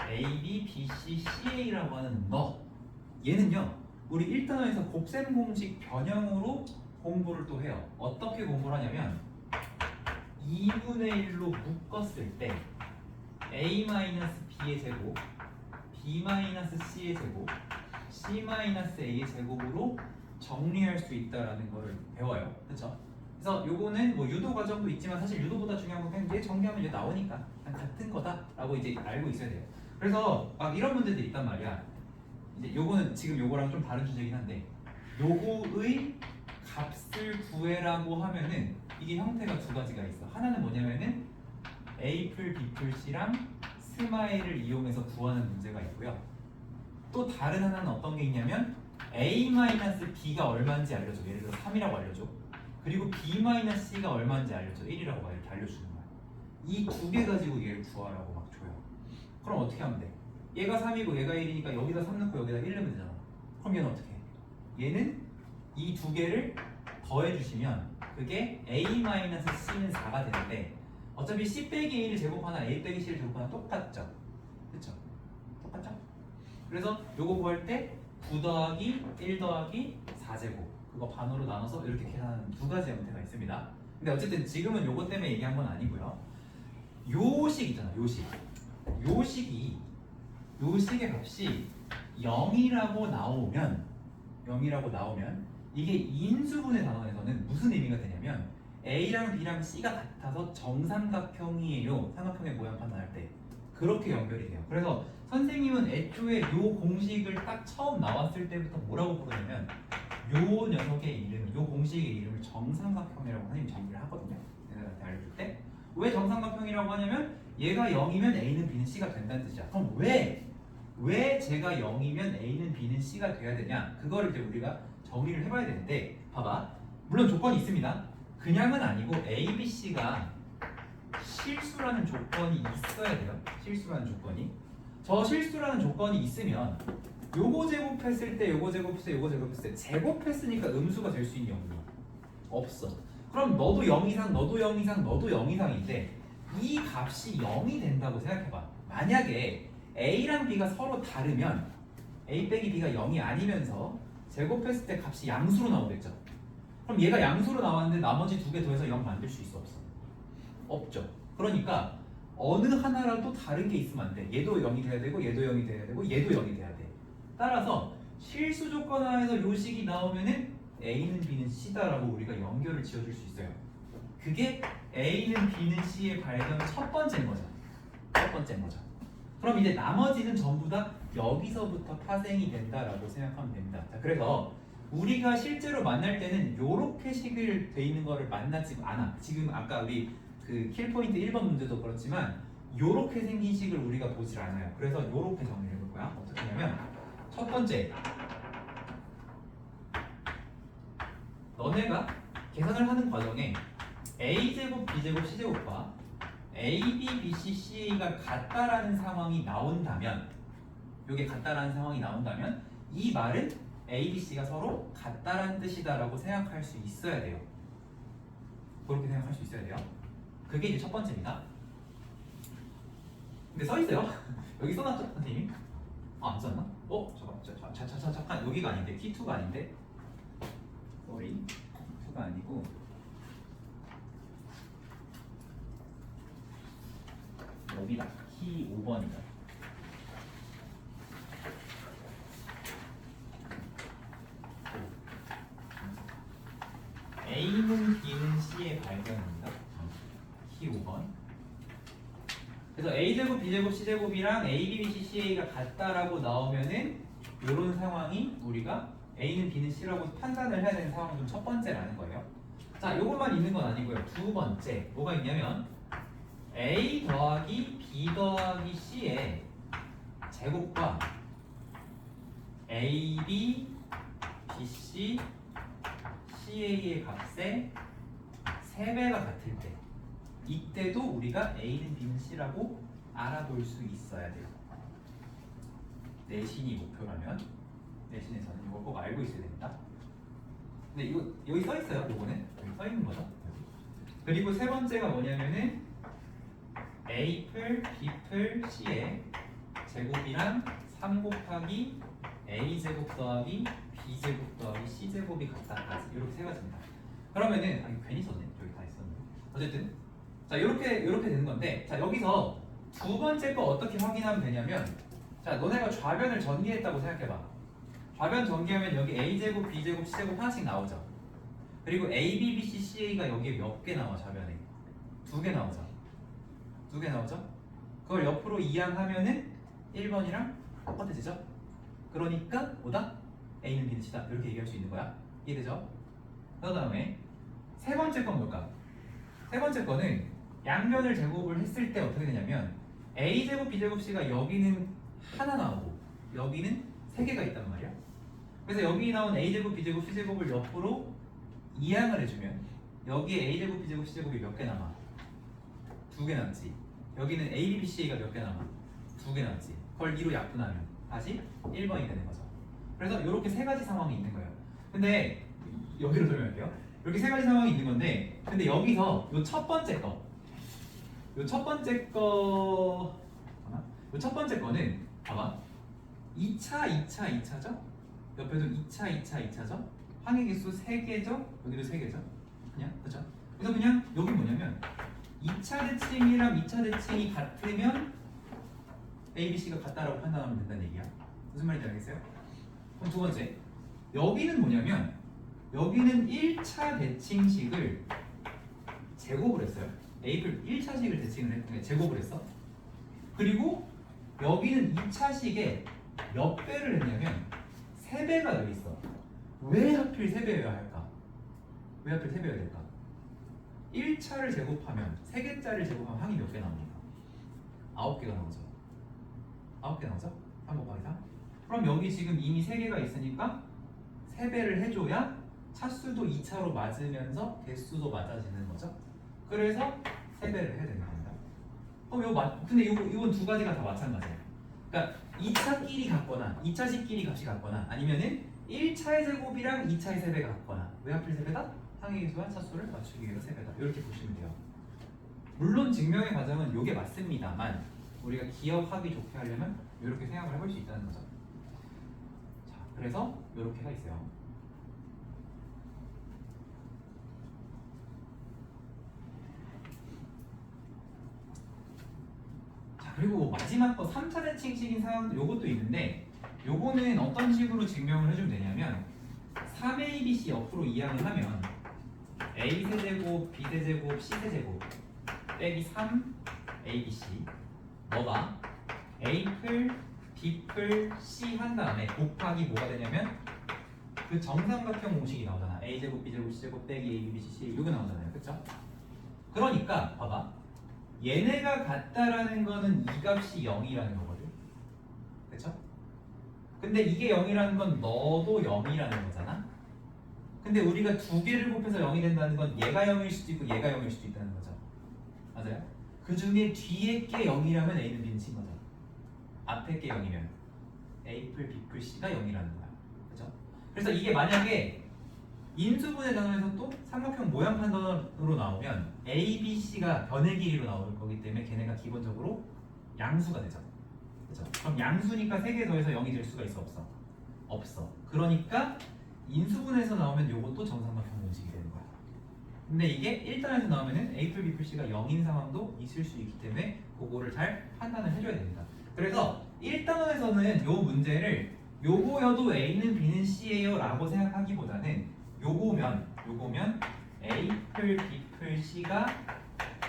Speaker 1: AB, BC, CA라고 하는 너. 얘는요, 우리 1단원에서 곱셈 공식 변형으로 공부를 또 해요. 어떻게 공부를 하냐면 2분의 1로 묶었을 때 A-B의 제곱 b-c의 제곱 c-a의 제곱으로 정리할 수 있다라는 거를 배워요. 그렇죠? 그래서 요거는 뭐 유도 과정도 있지만 사실 유도보다 중요한 건 그냥 얘 정리하면 이제 나오니까 그냥 같은 거다라고 이제 알고 있어야 돼요. 그래서 막 이런 문제들이 있단 말이야. 이제 요거는 지금 요거랑 좀 다른 주제긴 한데 요거의 값을 구해라고 하면은 이게 형태가 두 가지가 있어. 하나는 뭐냐면은 A풀 B풀 C랑 스마일을 이용해서 구하는 문제가 있고요. 또 다른 하나는 어떤 게 있냐면 A-B가 얼마인지 알려줘. 예를 들어 3이라고 알려줘. 그리고 B-C가 얼마인지 알려줘. 1이라고 막 이렇게 알려주는 거야. 이 두 개 가지고 얘를 구하라고 막 줘요. 그럼 어떻게 하면 돼? 얘가 3이고 얘가 1이니까 여기다 3 넣고 여기다 1 넣으면 되잖아. 그럼 얘는 어떻게 해? 얘는 이 두 개를 더해주시면 그게 A-C는 4가 되는데 어차피 C 빼기 1을 제곱하나 A 빼기 C를 제곱하나 똑같죠? 그쵸? 똑같죠? 그래서 요거 구할 때 9 더하기 1 더하기 4제곱 그거 반으로 나눠서 이렇게 계산하는 두 가지 형태가 있습니다. 근데 어쨌든 지금은 요거 때문에 얘기한 건 아니고요. 요식 있잖아. 요식의 값이 0이라고 나오면 이게 인수분해 단원에서는 무슨 의미가 되냐면 A랑 B랑 C가 같아서 정삼각형이에요. 삼각형의 모양 판단할 때 그렇게 연결이 돼요. 그래서 선생님은 애초에 요 공식을 딱 처음 나왔을 때부터 뭐라고 부르냐면 요 녀석의 이름, 요 공식의 이름을 정삼각형이라고 선생님이 정의를 하거든요. 얘네들한테 알려줄 때 왜 정삼각형이라고 하냐면 얘가 0이면 A는 B는 C가 된다는 뜻이야. 그럼 왜 제가 0이면 A는 B는 C가 돼야 되냐? 그거를 이제 우리가 정의를 해봐야 되는데 봐봐. 물론 조건이 있습니다. 그냥은 아니고 A, B, C가 실수라는 조건이 있어야 돼요. 실수라는 조건이. 저 실수라는 조건이 있으면 요거 제곱했을 때 요거 제곱했을 때 요거 제곱했을 때 제곱했으니까 음수가 될 수 있니 없니? 없어. 그럼 너도 0 이상 너도 0 이상 너도 0 이상인데 이 값이 0이 된다고 생각해봐. 만약에 A랑 B가 서로 다르면 A 빼기 B가 0이 아니면서 제곱했을 때 값이 양수로 나오겠죠. 그럼 얘가 양수로 나왔는데 나머지 두 개 더해서 0 만들 수 있어 없어? 없죠. 그러니까 어느 하나라도 다른 게 있으면 안 돼. 얘도 0이 돼야 되고 얘도 0이 돼야 되고 얘도 0이 돼야 돼. 따라서 실수 조건 하에서 요식이 나오면은 A는 B는 C다라고 우리가 연결을 지어줄 수 있어요. 그게 A는 B는 C의 발견 첫 번째인 거죠. 첫 번째인 거죠. 그럼 이제 나머지는 전부 다 여기서부터 파생이 된다라고 생각하면 됩니다. 자, 그래서 우리가 실제로 만날 때는 요렇게 식을 돼 있는 거를 만나지 않아. 지금 아까 우리 그 킬포인트 1번 문제도 그렇지만 요렇게 생긴 식을 우리가 보질 않아요. 그래서 요렇게 정리를 해볼 거야. 어떻게 하냐면 첫 번째 너네가 계산을 하는 과정에 A제곱, B제곱, C제곱과 A, B, B, C, C가 같다라는 상황이 나온다면 이게 같다라는 상황이 나온다면 이 말은 A, B, C가 서로 같다라는 뜻이다라고 생각할 수 있어야 돼요. 그렇게 생각할 수 있어야 돼요. 그게 이제 첫 번째입니다. 근데 써 있어요. 여기 써놨죠, 선생님이? 안 썼나? 잠깐 여기가 아닌데 T2가 아닌데. sorry, T2가 아니고. 여기다 T5번이다. A는 B는 C의 발견입니다. T5번. 그래서 A제곱, B제곱, C제곱이랑 A, B, B, C, CA가 같다라고 나오면은 이런 상황이 우리가 A는 B는 C라고 판단을 해야 되는 상황이 좀 첫 번째라는 거예요. 자, 요것만 있는 건 아니고요. 두 번째 뭐가 있냐면 A 더하기 B 더하기 C의 제곱과 A, B, B, C, CA의 값의 3배가 같을 때 이때도 우리가 A는 B는 C라고 알아볼 수 있어야 돼요. 내신이 목표라면 내신에서는 이걸 꼭 알고 있어야 됩니다. 근데 이거 여기 써 있어요. 요거는 여기 써 있는 거죠. 그리고 세 번째가 뭐냐면은 A풀 B풀 C의 제곱이랑 3 곱하기 A제곱 더하기 B제곱 더하기 C제곱이 같다까지 이렇게 세 가지입니다. 그러면은 괜히 썼네. 여기 다 있었는데. 어쨌든 자 이렇게 되는 건데 자 여기서 두 번째 거 어떻게 확인하면 되냐면 자, 너네가 좌변을 전개했다고 생각해봐. 좌변 전개하면 여기 a제곱, b제곱, c제곱 하나씩 나오죠. 그리고 a, b, b, c, c, a가 여기에 몇 개 나와 좌변에? 2개 나오죠. 2개 나오죠? 그걸 옆으로 이항하면은 1번이랑 똑같아지죠? 그러니까 뭐다? a는 b는 c다. 이렇게 얘기할 수 있는 거야. 이해되죠? 그 다음에 세 번째 건 뭘까? 세 번째 거는 양변을 제곱을 했을 때 어떻게 되냐면 a제곱, b제곱, c가 여기는 하나 나오고 여기는 세 개가 있단 말이야. 그래서 여기 나온 a제곱, b제곱, c제곱을 옆으로 이항을 해주면 여기에 a제곱, b제곱, c제곱이 몇 개 남아? 2개 남지. 여기는 a, b, b, c가 몇 개 남아? 2개 남지. 그걸 2로 약분하면 다시 1번이 되는 거죠. 그래서 이렇게 세 가지 상황이 있는 거예요. 근데 여기로 설명할게요. 이렇게 세 가지 상황이 있는 건데, 근데 여기서 요 첫 번째 거, 요 첫 번째 거, 요 첫 번째 거는 봐봐. 2차, 2차, 2차죠? 옆에도 2차, 2차, 2차죠? 항의 개수 3개죠? 여기도 3개죠? 그냥, 그죠? 그래서 그냥 여기 뭐냐면 2차 대칭이랑 2차 대칭이 같으면 A, B, C가 같다라고 판단하면 된다는 얘기야. 무슨 말인지 알겠어요? 그럼 두 번째, 여기는 뭐냐면 여기는 1차 대칭식을 제곱을 했어요. A를 1차식을 대칭을 했는데 제곱을 했어. 그리고 여기는 2차식에 몇 배를 했냐면 3배가 여기 있어. 왜 하필 3배여야 할까? 왜 하필 3배여야 될까? 1차를 제곱하면 3개짜리를 제곱하면 항이 몇 개 나옵니까? 9개가 나오죠. 9개 나오죠? 3 곱하기 3. 그럼 여기 지금 이미 3개가 있으니까 3배를 해줘야 차수도 2차로 맞으면서 개수도 맞아지는 거죠. 그래서 3배를 해야 되는 겁니다. 근데 이건 두 가지가 다 마찬가지예요. 그러니까 2차끼리 같거나 2차식끼리 값이 같거나 아니면은 1차의 제곱이랑 2차의 3배가 같거나. 왜 하필 3배다? 항의 개수와 차수를 맞추기 위해서 3배다. 이렇게 보시면 돼요. 물론 증명의 과정은 이게 맞습니다만 우리가 기억하기 좋게 하려면 이렇게 생각을 해볼 수 있다는 거죠. 자, 그래서 이렇게가 있어요. 자, 그리고 마지막 거 3차 대칭식인 상황 요것도 있는데 요거는 어떤 식으로 증명을 해주면 되냐면 3abc 옆으로 이항을 하면 a 세제곱, b 세제곱, c 세제곱 빼기 3abc 너가 a플, b플, c 한 다음에 곱하기 뭐가 되냐면 그 정삼각형 공식이 나오잖아. a제곱, b제곱, c제곱 빼기 a, b, b, c, c 이거 나오잖아요. 그쵸? 그러니까 봐봐. 얘네가 같다라는 거는 이 값이 0이라는 거거든. 그쵸? 근데 이게 0이라는 건 너도 0이라는 거잖아. 근데 우리가 두 개를 곱해서 0이 된다는 건 얘가 0일 수도 있고 얘가 0일 수도 있다는 거죠. 맞아요? 그 중에 뒤에 게 0이라면 A는 B는 C인 거죠. 앞에 게 0이면 A플, B플, C가 0이라는 거야. 그죠? 그래서 이게 만약에 인수분해 단원에서 또 삼각형 모양 판단으로 나오면 A, B, C가 변의 길이로 나올 거기 때문에 걔네가 기본적으로 양수가 되죠. 그죠? 그럼 양수니까 3개 더해서 0이 될 수가 있어 없어? 없어. 그러니까 인수분해에서 나오면 요것도 정삼각형 공식이 되는 거야. 근데 이게 1단에서 나오면은 A플, B플, C가 0인 상황도 있을 수 있기 때문에 그거를 잘 판단을 해줘야 됩니다. 그래서 1단원에서는 요 문제를 요거여도 A는 B는 C예요 라고 생각하기보다는 요거면 A플, B플, C가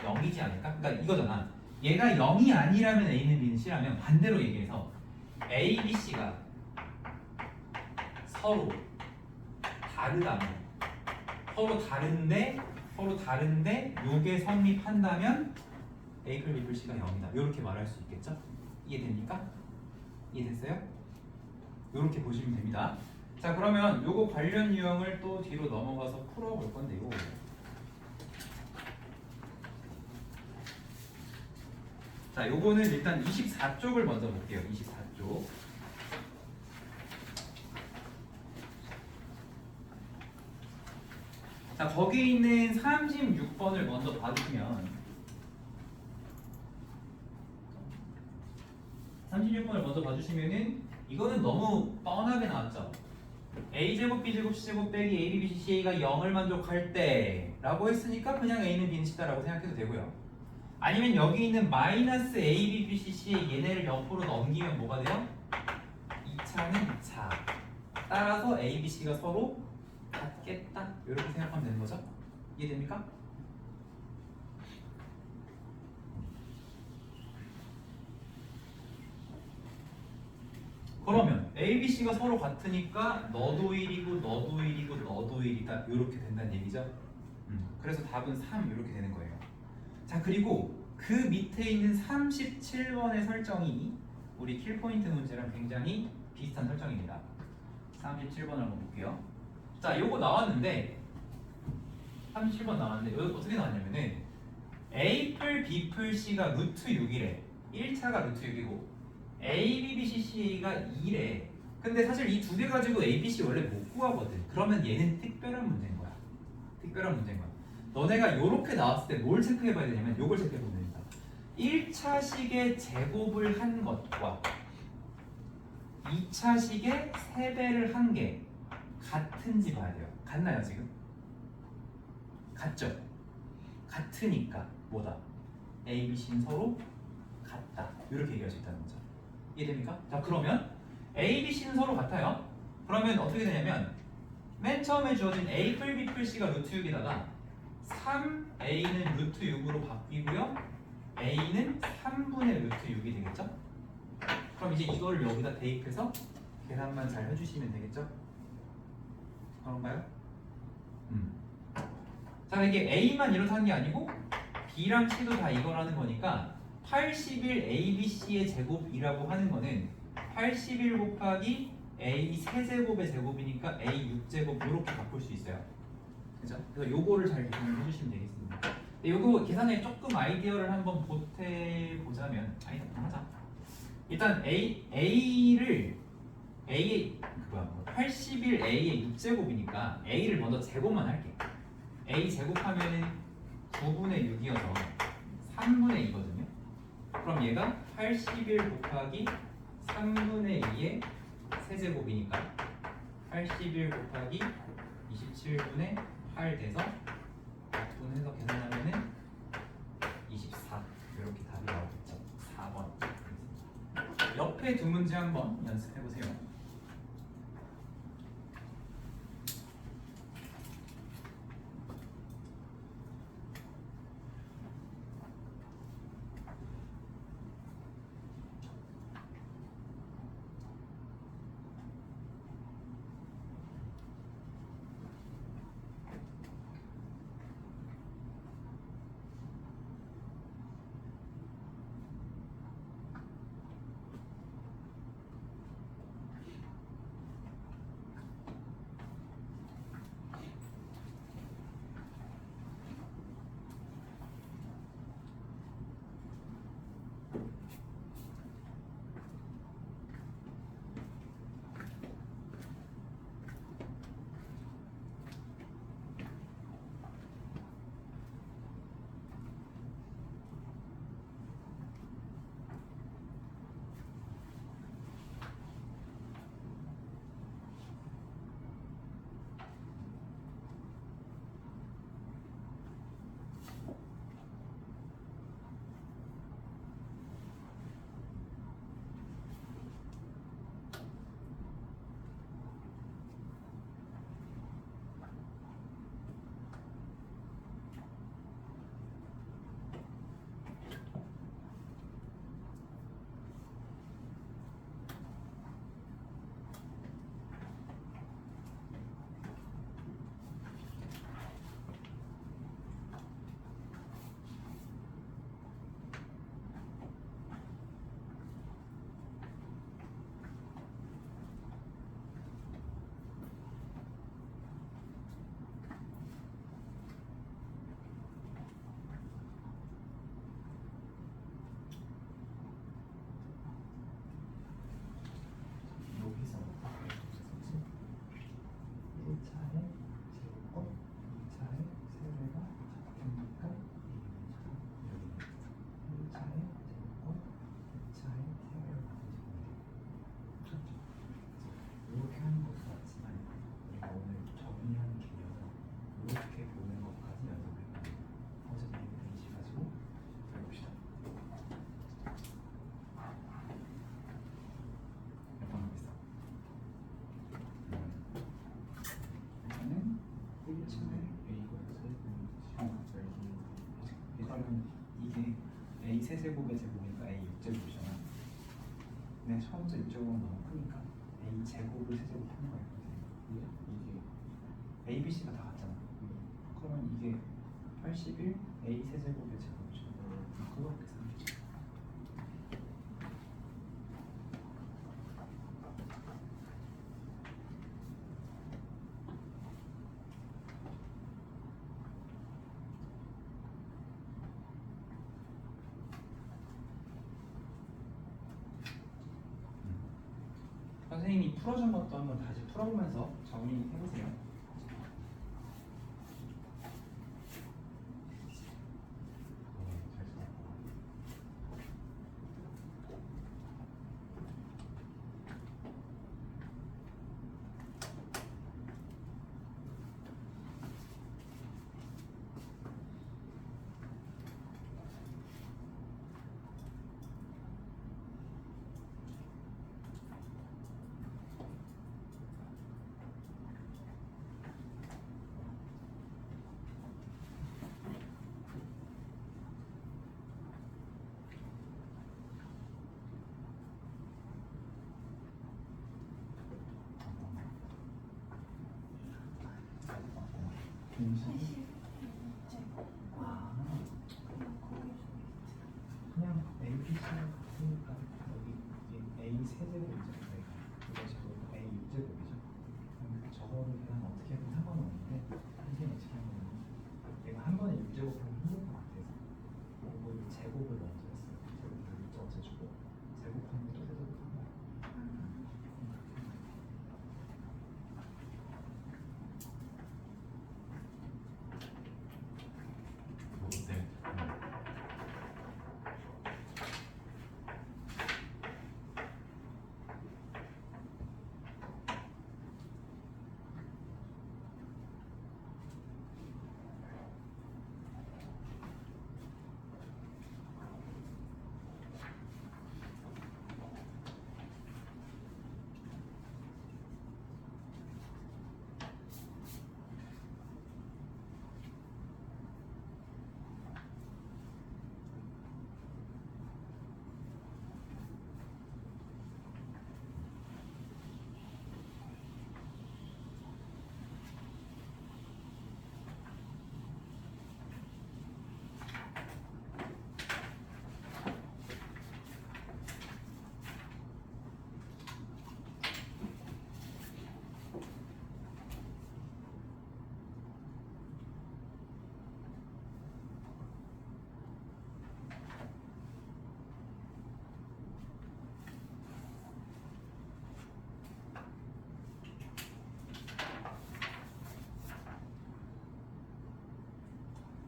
Speaker 1: 0이지 않을까? 그러니까 이거잖아. 얘가 0이 아니라면 A는 B는 C라면 반대로 얘기해서 A, B, C가 서로 다른데 요게 성립한다면 A플, B플, C가 0이다. 이렇게 말할 수 있겠죠? 이해됩니까? 이해됐어요? 이렇게 보시면 됩니다. 자, 그러면 요거 관련 유형을 또 뒤로 넘어가서 풀어볼 건데요. 자, 요거는 일단 24쪽을 먼저 볼게요. 24쪽. 자, 거기 있는 36번을 먼저 봐주시면 36번을 먼저 봐주시면은 이거는 너무 뻔하게 나왔죠. a제곱, b제곱, c제곱 빼기 a, b, b, c, ca가 0을 만족할 때 라고 했으니까 그냥 a는 b는 c다라고 생각해도 되고요. 아니면 여기 있는 마이너스 A, B, B, C, C의 얘네를 옆으로 넘기면 뭐가 돼요? 2차는 4. 따라서 A, B, C가 서로 같겠다. 이렇게 생각하면 되는 거죠. 이해됩니까? 그러면 A, B, C가 서로 같으니까 너도 1이고 너도 1이고 너도 1이다 이렇게 된다는 얘기죠. 그래서 답은 3 이렇게 되는 거예요. 자, 그리고 그 밑에 있는 37번의 설정이 우리 킬포인트 문제랑 굉장히 비슷한 설정입니다. 37번을 한번 볼게요. 자, 요거 나왔는데 37번 나왔는데 여기 어떻게 나왔냐면은 A플 B플 C가 루트 6이래. 1차가 루트 6이고 A, B, B, C, C가 2래. 근데 사실 이 두 개 가지고 A, B, C 원래 못 구하거든. 그러면 얘는 특별한 문제인 거야. 특별한 문제인 거야. 너네가 요렇게 나왔을 때 뭘 체크해 봐야 되냐면 요걸 체크해 보면 됩니다. 1차식의 제곱을 한 것과 2차식의 3배를 한 게 같은지 봐야 돼요. 같나요 지금? 같죠? 같으니까 뭐다? A, B, C는 서로 같다. 이렇게 얘기할 수 있다는 거죠. 이해됩니까? 자, 그러면 A, B, C는 서로 같아요. 그러면 어떻게 되냐면 맨 처음에 주어진 A 풀 B 풀 C가 루트 6에다가 3A는 루트 6으로 바뀌고요. A는 3분의 루트 6이 되겠죠? 그럼 이제 이거를 여기다 대입해서 계산만 잘 해주시면 되겠죠? 그런가요? 자, 이게 A만 이렇다는 게 아니고 B랑 C도 다 이거라는 거니까 81 ABC의 제곱이라고 하는 거는 81 곱하기 A 세제곱의 제곱이니까 A 6제곱 이렇게 바꿀 수 있어요. 그죠? 그래서 요거를 잘 계산을 해주시면 되겠습니다. 근데 요거 계산에 조금 아이디어를 한번 보태보자면 아니다, 하자. 일단 A를 81 A의 6제곱이니까 A를 먼저 제곱만 할게. A 제곱하면은 9분의 6이어서 3분의 2거든요. 그럼 얘가 81 곱하기 3분의 2의 세제곱이니까 81 곱하기 27분의 8 돼서 약분해서 계산하면은 24 이렇게 답이 나오겠죠. 4번. 옆에 두 문제 한번 연습해 보세요. 세제곱의 제곱이니까 A 6제곱이잖아. 근데 처음부터 6제곱은 너무 크니까 A 제곱을 세제곱하는 거야. 이게 A, B, C가 다 같잖아. 그러면 이게 81 A 세제곱의 제곱이죠. 그거 계산되죠. 선생님이 풀어준 것도 한번 다시 풀어보면서 정리해보세요. 아, 그냥 A, B, C가 같으니까 여기 이게 A 세제곱이죠. 이거 제곱 A 6제곱이죠. 저거를 그냥 어떻게 하든 상관은 없는데 선생님이 어떻게 하면 얘가 한 번에 6제곱하면 힘들 것 같아서 이거 제곱을 먼저 했어요. 제곱을 6점 없애주고 제곱하면 또 세제곱한 거야.
Speaker 2: 네.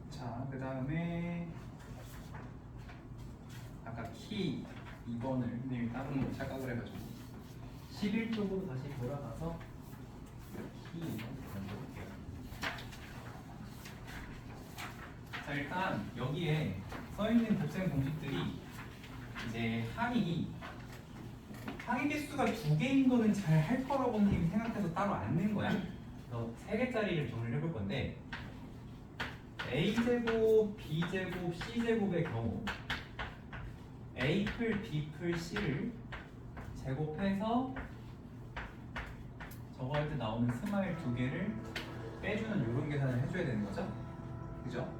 Speaker 1: 자, 그 다음에 아까 키 2번을 선생님이 다른 걸 착각을 해가지고 11쪽으로 다시 돌아가서 키 2번 만들어볼게요. 자, 일단 여기에 써있는 곱셈 공식들이 이제 항이 개수가 2개인 거는 잘 할 거라고 선생님이 생각해서 따로 안 낸 거야. 그래서 3개짜리를 정리를 해볼 건데 A제곱, B제곱, C제곱의 경우 A풀, B풀, C를 제곱해서 저거 할 때 나오는 스마일 2개를 빼주는 이런 계산을 해줘야 되는 거죠. 그죠?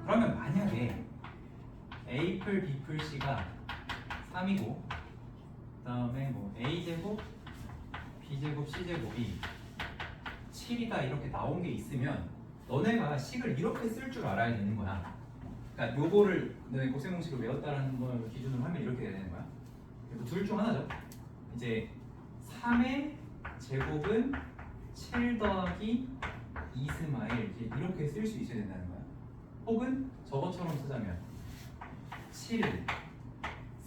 Speaker 1: 그러면 만약에 A풀, B풀, C가 3이고 그 다음에 뭐 A제곱, B제곱, C제곱이 7이다 이렇게 나온 게 있으면 너네가 식을 이렇게 쓸 줄 알아야 되는 거야. 그러니까 요거를 너네 곱셈 공식을 외웠다는 걸 기준으로 하면 이렇게 되는 거야. 둘 중 하나죠. 이제 3의 제곱은 7 더하기 2 스마일 이렇게 쓸 수 있어야 된다는 거야. 혹은 저것처럼 쓰자면 7을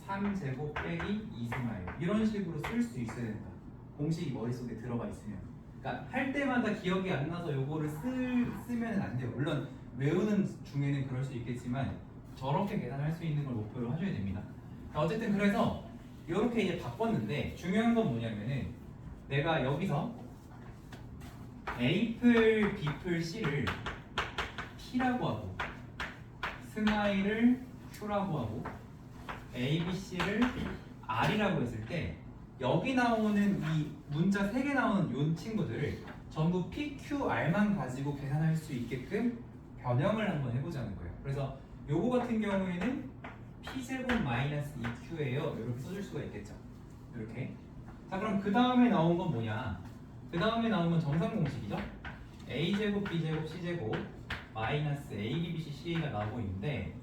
Speaker 1: 3제곱 빼기 2 스마일 이런 식으로 쓸 수 있어야 된다. 공식이 머릿속에 들어가 있으면. 그러니까 할 때마다 기억이 안 나서 요거를 쓰면 안 돼요. 물론 외우는 중에는 그럴 수 있겠지만 저렇게 계산할 수 있는 걸 목표로 하셔야 됩니다. 어쨌든 그래서 이렇게 이제 바꿨는데 중요한 건 뭐냐면은 내가 여기서 A풀, B풀, C를 T라고 하고 스마일을 Q라고 하고 A, B, C를 R이라고 했을 때 여기 나오는 이 문자 3개 나오는 요 친구들을 전부 PQR만 가지고 계산할 수 있게끔 변형을 한번 해보자는 거예요. 그래서 요거 같은 경우에는 P제곱 마이너스 2Q예요. 이렇게 써줄 수가 있겠죠. 이렇게. 자, 그럼 그 다음에 나온 건 뭐냐? 그 다음에 나온 건 정상 공식이죠. A제곱, B제곱, C제곱 마이너스 A, B, B, C, C가 나오고 있는데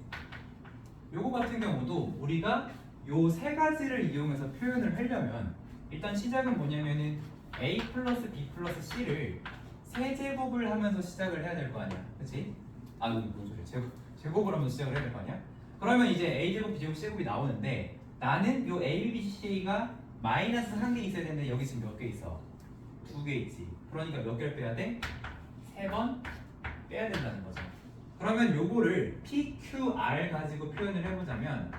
Speaker 1: 요거 같은 경우도 우리가 요 세 가지를 이용해서 표현을 하려면 일단 시작은 뭐냐면은 A 플러스 B 플러스 C를 세제곱을 하면서 시작을 해야 될 거 아니야. 그치? 아, 이거 뭔 소리야. 제곱을 하면서 시작을 해야 될 거 아니야? 그러면 이제 A제곱, B제곱, C제곱이 나오는데 나는 요 A, B, C, C가 마이너스 1개 있어야 되는데 여기 지금 몇 개 있어? 2개 있지. 그러니까 몇 개를 빼야 돼? 3번 빼야 된다는 거죠. 그러면 요거를 PQR 가지고 표현을 해보자면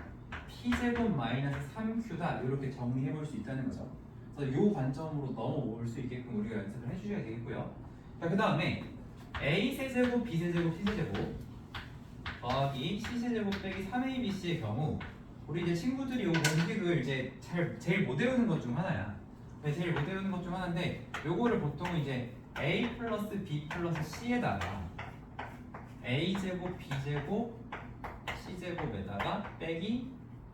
Speaker 1: P제곱 마이너스 3Q다 이렇게 정리해 볼 수 있다는 거죠. 그래서 요 관점으로 넘어올 수 있게끔 우리가 연습을 해주셔야 되겠고요. 자, 그 다음에 A 세제곱, B 세제곱, C 세제곱 더하기 C 세제곱 빼기 3ABC의 경우 우리 이제 친구들이 요 공식을 이제 제일 못 외우는 것 중 하나야. 제일 못 외우는 것 중 하나인데 요거를 보통 이제 A 플러스 B 플러스 C에다가 A제곱, B제곱, C제곱에다가 빼기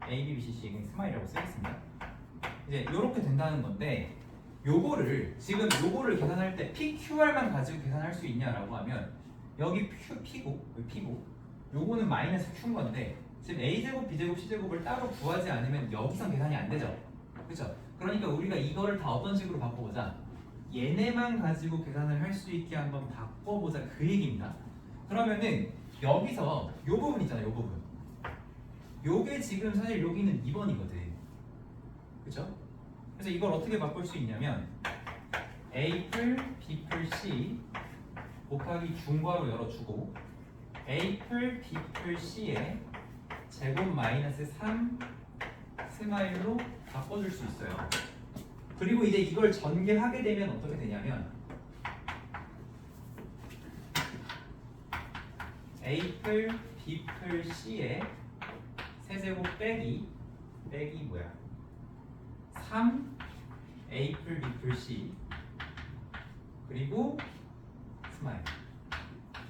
Speaker 1: A, B, B, C, C 스마일이라고 쓰겠습니다. 이제 이렇게 된다는 건데 요거를 지금 요거를 계산할 때 PQR만 가지고 계산할 수 있냐라고 하면 여기 P고 요거는 마이너스 Q인 건데 지금 A제곱, B제곱, C제곱을 따로 구하지 않으면 여기선 계산이 안 되죠. 그렇죠? 그러니까 우리가 이거를 다 어떤 식으로 바꿔보자. 얘네만 가지고 계산을 할 수 있게 한번 바꿔보자 그 얘기입니다. 그러면은 여기서 요 부분 있잖아요. 요 부분. 요게 지금 사실 여기는 2번이거든. 그렇죠? 그래서 이걸 어떻게 바꿀 수 있냐면 A플, B플, C 곱하기 중괄호 열어주고 A플, B플, C에 제곱 마이너스 3 스마일로 바꿔줄 수 있어요. 그리고 이제 이걸 전개하게 되면 어떻게 되냐면 A플, B플, C에 세제곱 빼기 뭐야? 3 A플, B플, C 그리고 스마일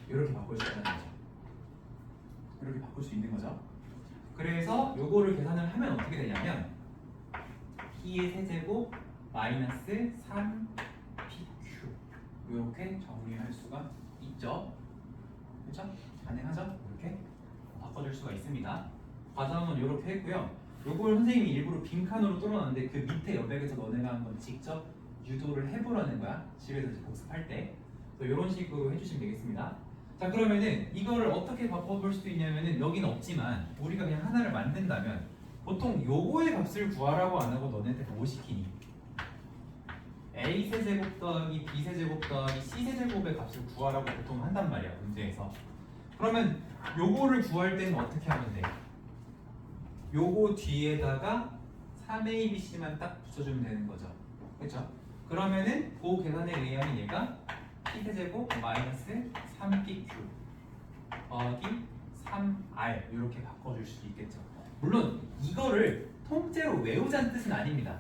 Speaker 1: 이렇게 바꿀 수 있는 거죠. 이렇게 바꿀 수 있는 거죠. 그래서 요거를 계산을 하면 어떻게 되냐면 P의 세제곱 마이너스 3PQ 이렇게 정리할 수가 있죠. 그렇죠? 가능하죠? 이렇게 바꿔줄 수가 있습니다. 과정은 이렇게 했고요. 요걸 선생님이 일부러 빈칸으로 뚫어놨는데 그 밑에 여백에서 너네가 한번 직접 유도를 해보라는 거야. 집에서 이제 복습할 때. 이런 식으로 해주시면 되겠습니다. 자, 그러면은 이거를 어떻게 바꿔볼 수도 있냐면은 여기는 없지만 우리가 그냥 하나를 만든다면 보통 요거의 값을 구하라고 안 하고 너네한테 뭐 시키니? A 세제곱 더하기 B 세제곱 더하기 C 세제곱의 값을 구하라고 보통 한단 말이야 문제에서. 그러면 요거를 구할 때는 어떻게 하면 돼? 요거 뒤에다가 3ABC만 딱 붙여주면 되는 거죠. 그렇죠? 그러면은 그 계산에 의하면 얘가 P세제곱 마이너스 3PQ 더하기 3R 이렇게 바꿔줄 수 있겠죠. 물론 이거를 통째로 외우자는 뜻은 아닙니다.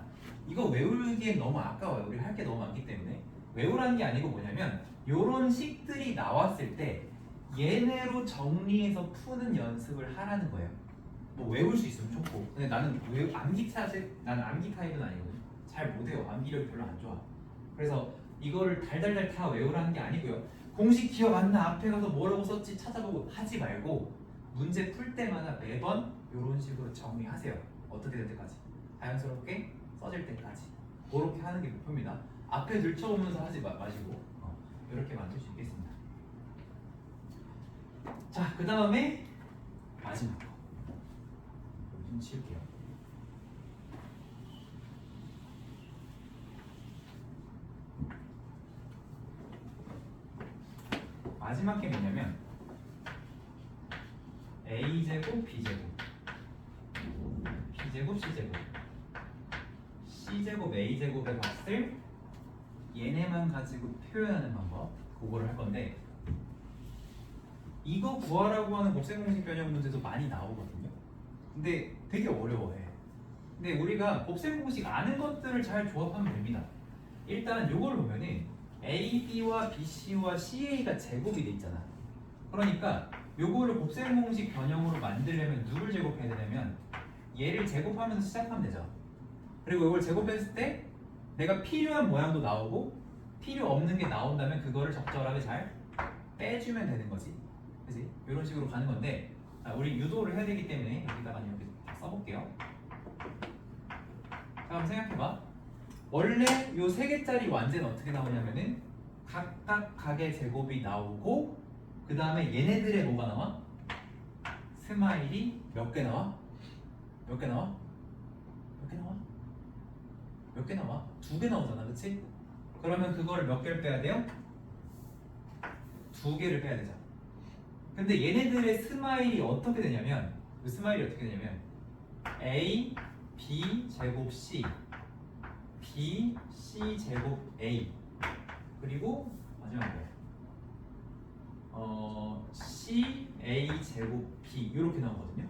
Speaker 1: 이거 외우기엔 너무 아까워요. 우리 할 게 너무 많기 때문에 외우라는 게 아니고 뭐냐면 요런 식들이 나왔을 때 얘네로 정리해서 푸는 연습을 하라는 거예요. 뭐 외울 수 있으면 좋고 근데 나는 나는 암기 타입은 아니거든. 잘 못 외워. 암기력이 별로 안 좋아. 그래서 이거를 달달달 다 외우라는 게 아니고요. 공식 기억 안 나 앞에 가서 뭐라고 썼지 찾아보고 하지 말고 문제 풀 때마다 매번 이런 식으로 정리하세요. 어떻게 될 때까지 자연스럽게 써질 때까지 그렇게 하는 게 목표입니다. 앞에 들춰오면서 하지 마시고 이렇게 만들 수 있겠습니다. 자, 그 다음에 마지막 거 좀 치울게요. 마지막 게 뭐냐면 A제곱, B제곱, B제곱, C제곱, C제곱, A제곱의 값을 얘네만 가지고 표현하는 방법 그거를 할 건데 이거 구하라고 하는 곱셈공식 변형 문제도 많이 나오거든요. 근데 되게 어려워해. 근데 우리가 곱셈 공식 아는 것들을 잘 조합하면 됩니다. 일단 요걸 보면은 AB와 BC와 CA가 제곱이 돼 있잖아. 그러니까 요거를 곱셈 공식 변형으로 만들려면 누굴 제곱해야 되냐면 얘를 제곱하면서 시작하면 되죠. 그리고 이걸 제곱했을 때 내가 필요한 모양도 나오고 필요 없는 게 나온다면 그거를 적절하게 잘 빼주면 되는 거지. 그지? 이런 식으로 가는 건데 우리 유도를 해야 되기 때문에 여기다가 이렇게 써볼게요. 자, 한번 생각해봐. 원래 요 세 개짜리 완제는 어떻게 나오냐면은 각각 각의 제곱이 나오고 그 다음에 얘네들의 뭐가 나와? 스마일이 몇 개 나와? 몇 개 나와? 몇 개 나와? 몇 개 나와? 2개 나오잖아, 그치? 그러면 그거를 몇 개를 빼야 돼요? 2개를 빼야 되죠. 근데 얘네들의 스마일이 어떻게 되냐면 그 스마일이 어떻게 되냐면 A, B 제곱 C, B, C 제곱 A 그리고 마지막으로 C, A 제곱 B 이렇게 나오거든요.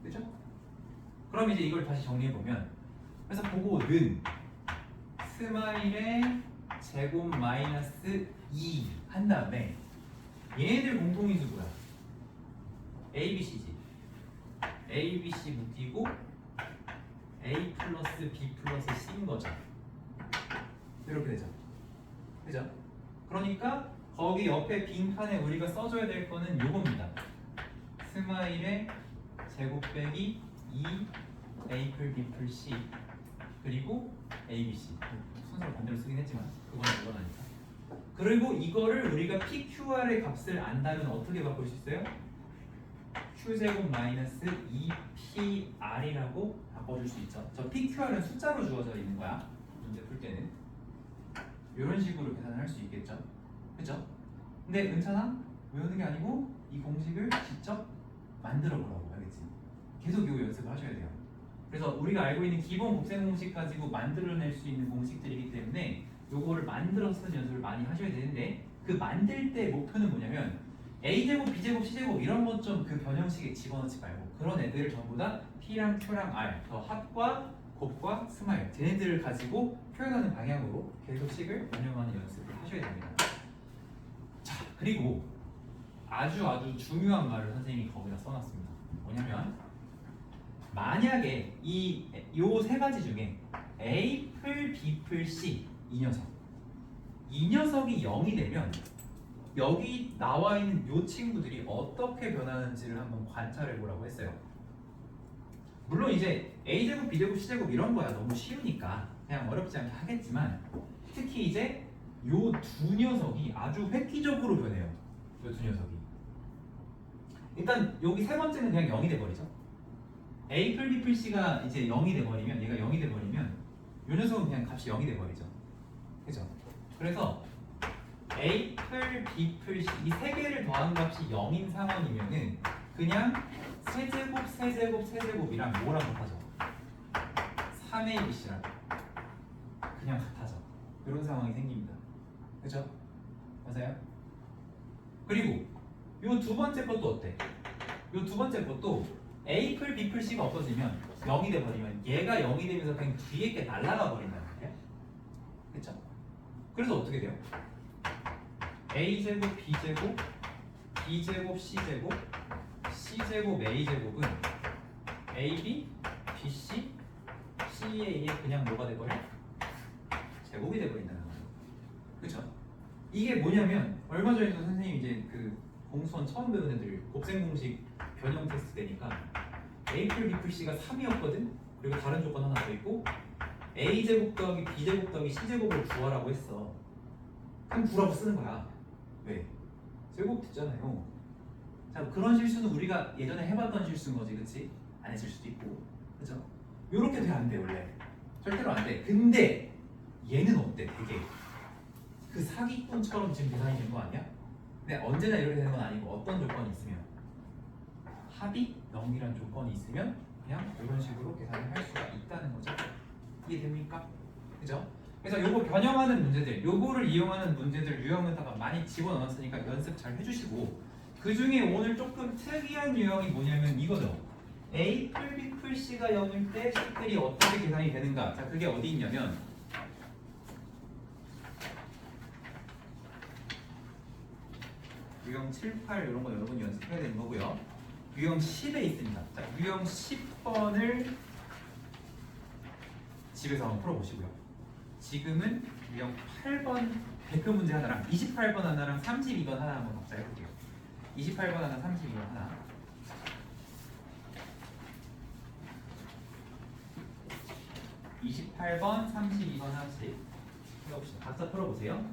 Speaker 1: 그죠? 그럼 이제 이걸 다시 정리해 보면 그래서 그거는 스마일의 제곱 마이너스 2 한 다음에 얘네들 공통인수 뭐야? A, B, C지. A, B, C 묶이고 A 플러스 B 플러스 C인 거죠. 이렇게 되죠. 그죠? 그러니까 거기 옆에 빈칸에 우리가 써줘야 될 거는 요겁니다. 스마일의 제곱 빼기 2 A 플 B 플 C 그리고 A, B, C 순서를 반대로 쓰긴 했지만 그건 이거라니까. 그리고 이거를 우리가 PQR의 값을 안다면 어떻게 바꿀 수 있어요? Q제곱 마이너스 2PR이라고 바꿔줄 수 있죠. 저 PQR은 숫자로 주어져 있는 거야. 문제 풀 때는 이런 식으로 계산을 할 수 있겠죠. 그죠? 근데 은찬아 외우는 게 아니고 이 공식을 직접 만들어 보라고. 알겠지? 계속 이거 연습을 하셔야 돼요. 그래서 우리가 알고 있는 기본 곱셈 공식 가지고 만들어낼 수 있는 공식들이기 때문에 요거를 만들어서 쓰는 연습을 많이 하셔야 되는데 그 만들 때 목표는 뭐냐면 A제곱, B제곱, C제곱 이런 것 좀 그 변형식에 집어넣지 말고 그런 애들을 전부 다 P랑 Q랑 R 더 합과 곱과 스마일 쟤네들을 가지고 표현하는 방향으로 계속 식을 변형하는 연습을 하셔야 됩니다. 자, 그리고 아주 중요한 말을 선생님이 거기다 써놨습니다. 뭐냐면 만약에 요 세 가지 중에 A 플 B 플 C 이 녀석이 0이 되면 여기 나와 있는 요 친구들이 어떻게 변하는지를 한번 관찰해 보라고 했어요. 물론 이제 A제곱, B제곱, C제곱 이런 거야 너무 쉬우니까 그냥 어렵지 않게 하겠지만 특히 이제 요 두 녀석이 아주 획기적으로 변해요. 요 두 녀석이 일단 여기 세 번째는 그냥 0이 돼버리죠. A 플 B 플 C가 이제 0이 돼버리면 얘가 0이 돼버리면 요 녀석은 그냥 값이 0이 돼버리죠. 그죠? 그래서 A 플 B 플 C 이 세 개를 더한 값이 0인 상황이면은 그냥 세제곱 세제곱 세제곱이랑 뭐랑 같아져? 3ABC랑 그냥 같아져. 이런 상황이 생깁니다. 그죠? 맞아요? 그리고 요 두 번째 것도 어때? 요 두 번째 것도 A 플 B 플 C가 없어지면 0이 돼버리면 얘가 0이 되면서 그냥 뒤에 게 날아가 버린다는 거예요. 그쵸? 그래서 어떻게 돼요? A제곱 B제곱 B제곱 C제곱 C제곱 A제곱은 AB, BC, CA에 그냥 뭐가 돼버려? 제곱이 돼버린다는 거예요. 그쵸? 이게 뭐냐면 얼마 전에도 선생님이 이제 그 공수원 처음 배운 애들 곱셈 공식 변형 테스트 되니까 A 플 B 플 C가 3이었거든? 그리고 다른 조건 하나 더 있고 A제곱 더하기 B제곱 더하기 C제곱을 구하라고 했어. 그럼 구라고 쓰는 거야. 왜? 제곱 됐잖아요. 자, 그런 실수는 우리가 예전에 해봤던 실수인 거지, 그치? 안 했을 수도 있고, 그죠? 요렇게 돼야 안 돼, 원래. 절대로 안 돼. 근데 얘는 어때? 되게 그 사기꾼처럼 지금 계산이 된 거 아니야? 근데 언제나 이렇게 되는 건 아니고 어떤 조건이 있으면 합이 0이란 조건이 있으면 그냥 이런 식으로 계산을 할 수가 있다는 거죠. 이해됩니까? 그죠? 그래서 요거 변형하는 문제들, 요거를 이용하는 문제들 유형에다가 많이 집어넣었으니까 연습 잘 해주시고 그 중에 오늘 조금 특이한 유형이 뭐냐면 이거죠. A 풀 B 풀 C가 0일 때 C들이 어떻게 계산이 되는가? 자, 그게 어디 있냐면 유형 7, 8 이런 거 여러분이 연습해야 되는 거고요. 유형 10에 있습니다. 자, 유형 10번을 집에서 한번 풀어보시고요. 지금은 유형 8번 대표 문제 하나랑 28번 하나랑 32번 하나 한번 각자 해볼게요. 28번 하나, 32번 하나. 28번, 32번 하나씩 풀어봅시다. 각자 풀어보세요.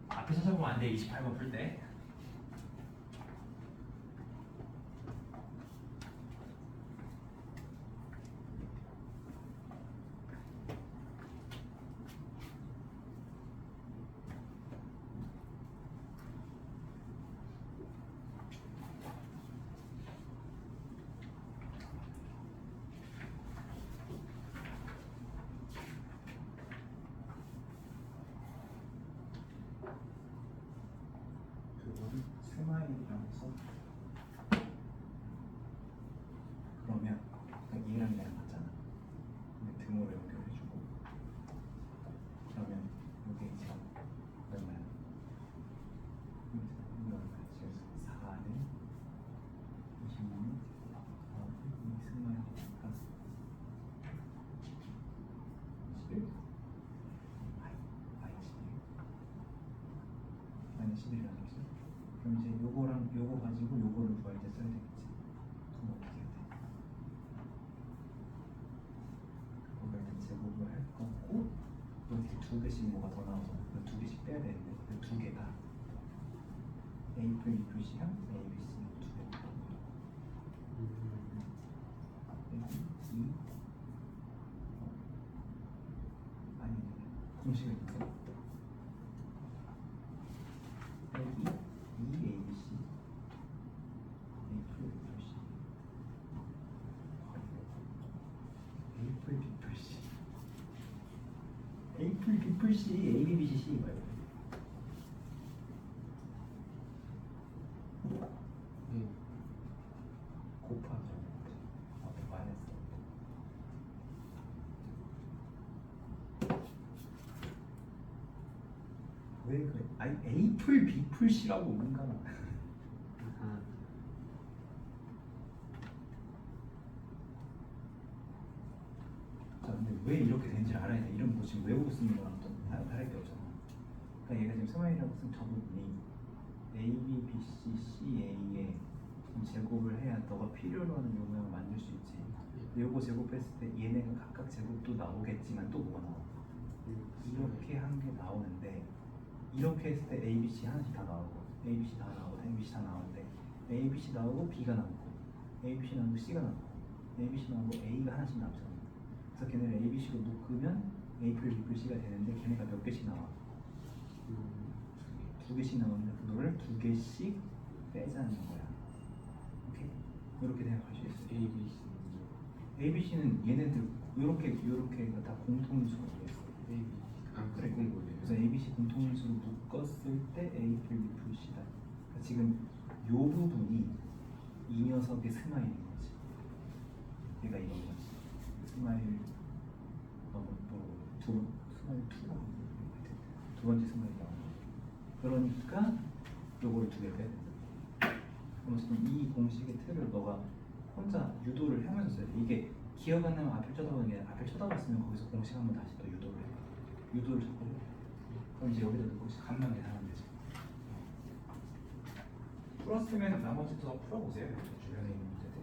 Speaker 1: 앞에 찾아보면 안 돼. 28번 풀 때.
Speaker 2: 그건 스마일이라서 그러면 얘랑 얘랑 같잖아. 근데 등호를 연결해주고 그러면 이게 이제 얼마야? 이거 얼마야? 지금 4는 26이 스마일이니까 21? 아니 11이라고 했어? 그럼 이제 요거랑 요거 가지고 요거를 구할 때 써야 되겠지. 그럼 어떻게 해야 돼? 그걸 일단 제곱을 할 거고 또 이렇게 두 개씩 뭐가 더 나와서 그 두 개씩 빼야 되는데 그 두 개가 A 플 B 플 C랑 A, B, C 두 개가 여기 2 아니 공식을 있어. 여기 2 A, B, C A 플 B 플 C A 플 B 플 C A 플 B 플 C A, B, B, C, C 말고 곱하기 앞에 마이너스 왜 그래? 아니 A 풀 B 풀 C라고 인간아. 자 근데 왜 이렇게 된지 알아야 돼. 이런 거 지금 외우고 쓰는 거랑 또 다를 게 없잖아. 그러니까 얘가 지금 스마일이라고 쓴 저분이 A, B, B, C, C, A에 제곱을 해야 너가 필요로 하는 요 모양을 만들 수 있지. 근데 요거 제곱했을 때 얘네가 각각 제곱도 나오겠지만 또 뭐가 나와? 이렇게 한 게 나오는데 이렇게 했을 때 A, B, C 하나씩 다 나오고 A, B, C 다 나오고 A, B, C 다 나오는데 A, B, C 나오고 B가 나오고 A, B, C 나오고 C가 나오고 A, B, C 나오고 A가 하나씩 나오잖아. 그래서 걔네를 A, B, C로 묶으면 A 플 B 플 C가 되는데 걔네가 몇 개씩 나와? 두 개씩 나오는데 그거를 두 개씩 빼자는 거야. 오케이? 이렇게 생각할 수 있어.
Speaker 3: A, B, C.
Speaker 2: A, B, C는 얘네들 이렇게가 다 공통인수로 있어.
Speaker 3: A, B. 아,
Speaker 2: 그래.
Speaker 3: 그런 거예요.
Speaker 2: 그래서 A, B, C 공통인수로 묶었을 때 A 플 B 플 C다. 그러니까 지금 요 부분이 이 녀석의 스마일인 거지. 얘가 이런 거지. 스마일 스마일 2가 두 번째 스마일 나오는 거. 그러니까 요거를 두 개 빼야 돼. 그럼 이 공식의 틀을 너가 혼자 유도를 하면서 써야 돼. 이게 기억 안 나면 앞을 쳐다보는 게 아니라 앞을 쳐다봤으면 거기서 공식 한번 다시 또 유도를 해. 유도를 자꾸 해. 그럼 이제 여기다 넣고 간만 계산하면 되지. 풀었으면 나머지도 다 풀어보세요. 주변에 있는 문제들.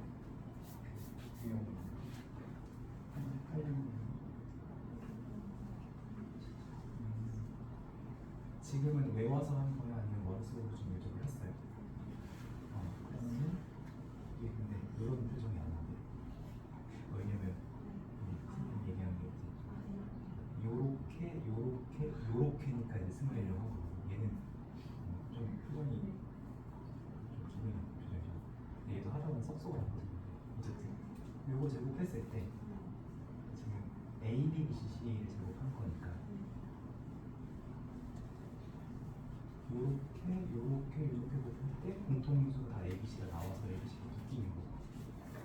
Speaker 2: 유형. 지금은 외워서 한 거야 아니면 머릿속으로 좀 유도를 했어요? 그러면 이게 근데 이런 표정이 안 나와요. 왜냐면 선생님 얘기한 게 이제 요렇게니까 이제 스마일을 하고 얘는 좀 표정이 좀 기분이 나쁜 표정이죠. 근데 얘도 하다 보면 섭섭을 하거든요. 어쨌든 요거 제곱했을 때 지금 A, B, B, C, C를 제곱한 거니까 요렇게 곱할 때 공통인수가 다 A, B, C가 나와서 A, B, C가 느끼는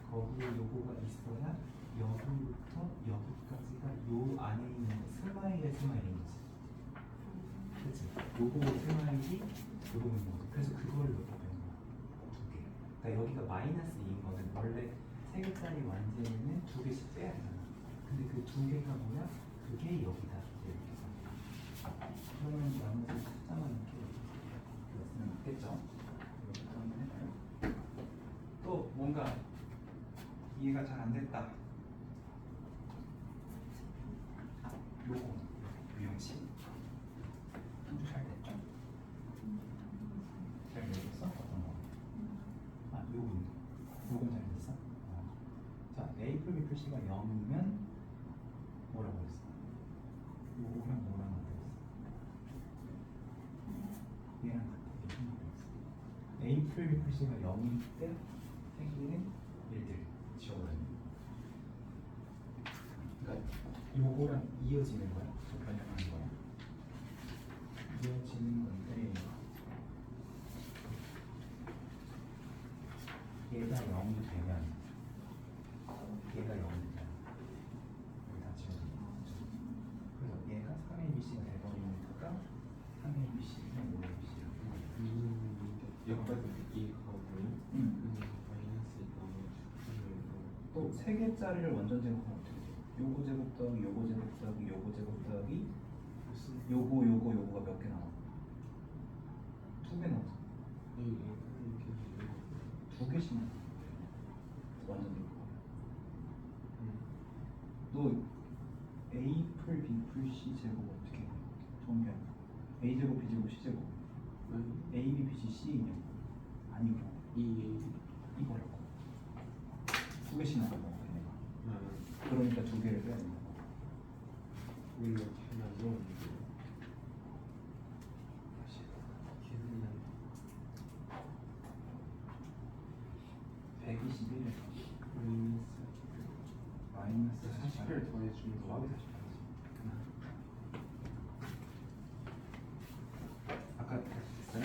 Speaker 2: 거고 거기에 요거가 있어야 여기부터 여기까지가 요 안에 있는 스마일의 스마일인 거지. 그치? 요거 스마일이 요거 있는 거지. 그래서 그걸 넣고 빼는 거야. 두 개. 그러니까 여기가 마이너스 2인 거는 원래 세 개짜리 완제는 두 개씩 빼야 되잖아. 근데 그 두 개가 뭐야? 그게 여기다. 이렇게 그러면 나머지 숫자만 이렇게 넣었으면 맞겠죠? 이것부터 한번 해봐요. 또 뭔가 이해가 잘 안 됐다. 요거 유형식 잘 됐죠? 잘 모르겠어? 어떤 거? 요건 잘 됐어? 자, A 플 B 플 C가 0이면 뭐라고 했어? 요거랑 뭐랑 같았어? 얘랑 같은 게 생각났어. A 플 B 플 C가 0일 때 생기는 일들 지워버리는. 그러니까 요거랑 이어지는 거야? 변형하는 거야? 이어지는 건데 얘가 0이 되면 얘가 0이 되면 여기 다 지워지는 거죠. 그래서 얘가 3ABC가 돼버리니까 3ABC는 5ABC라고
Speaker 3: 여기까지 이거고요. 마이너스
Speaker 2: 또 3개짜리를 완전 제곱하면 어떻게 돼? 요거 제곱 더하기 요거 제곱 더하기 요거 제곱 더하기 요거가 몇 개 나와? 2개 나오잖아. 2개씩 나와. 완전 제곱. 너 A 풀 B 풀 C 제곱 어떻게 해? 정리해. A 제곱 B 제곱 C 제곱 A B B C C냐? 아니고 이거라고. 2개씩 나와. 그러니까 2개를 빼야 된다.
Speaker 3: 이렇게 하나로
Speaker 2: 다시.
Speaker 3: 기술은
Speaker 2: 121에
Speaker 3: 마이너스
Speaker 2: 마이너스
Speaker 3: 40을 더해주는 거.
Speaker 2: 더하기 48이지. 아까 됐어요?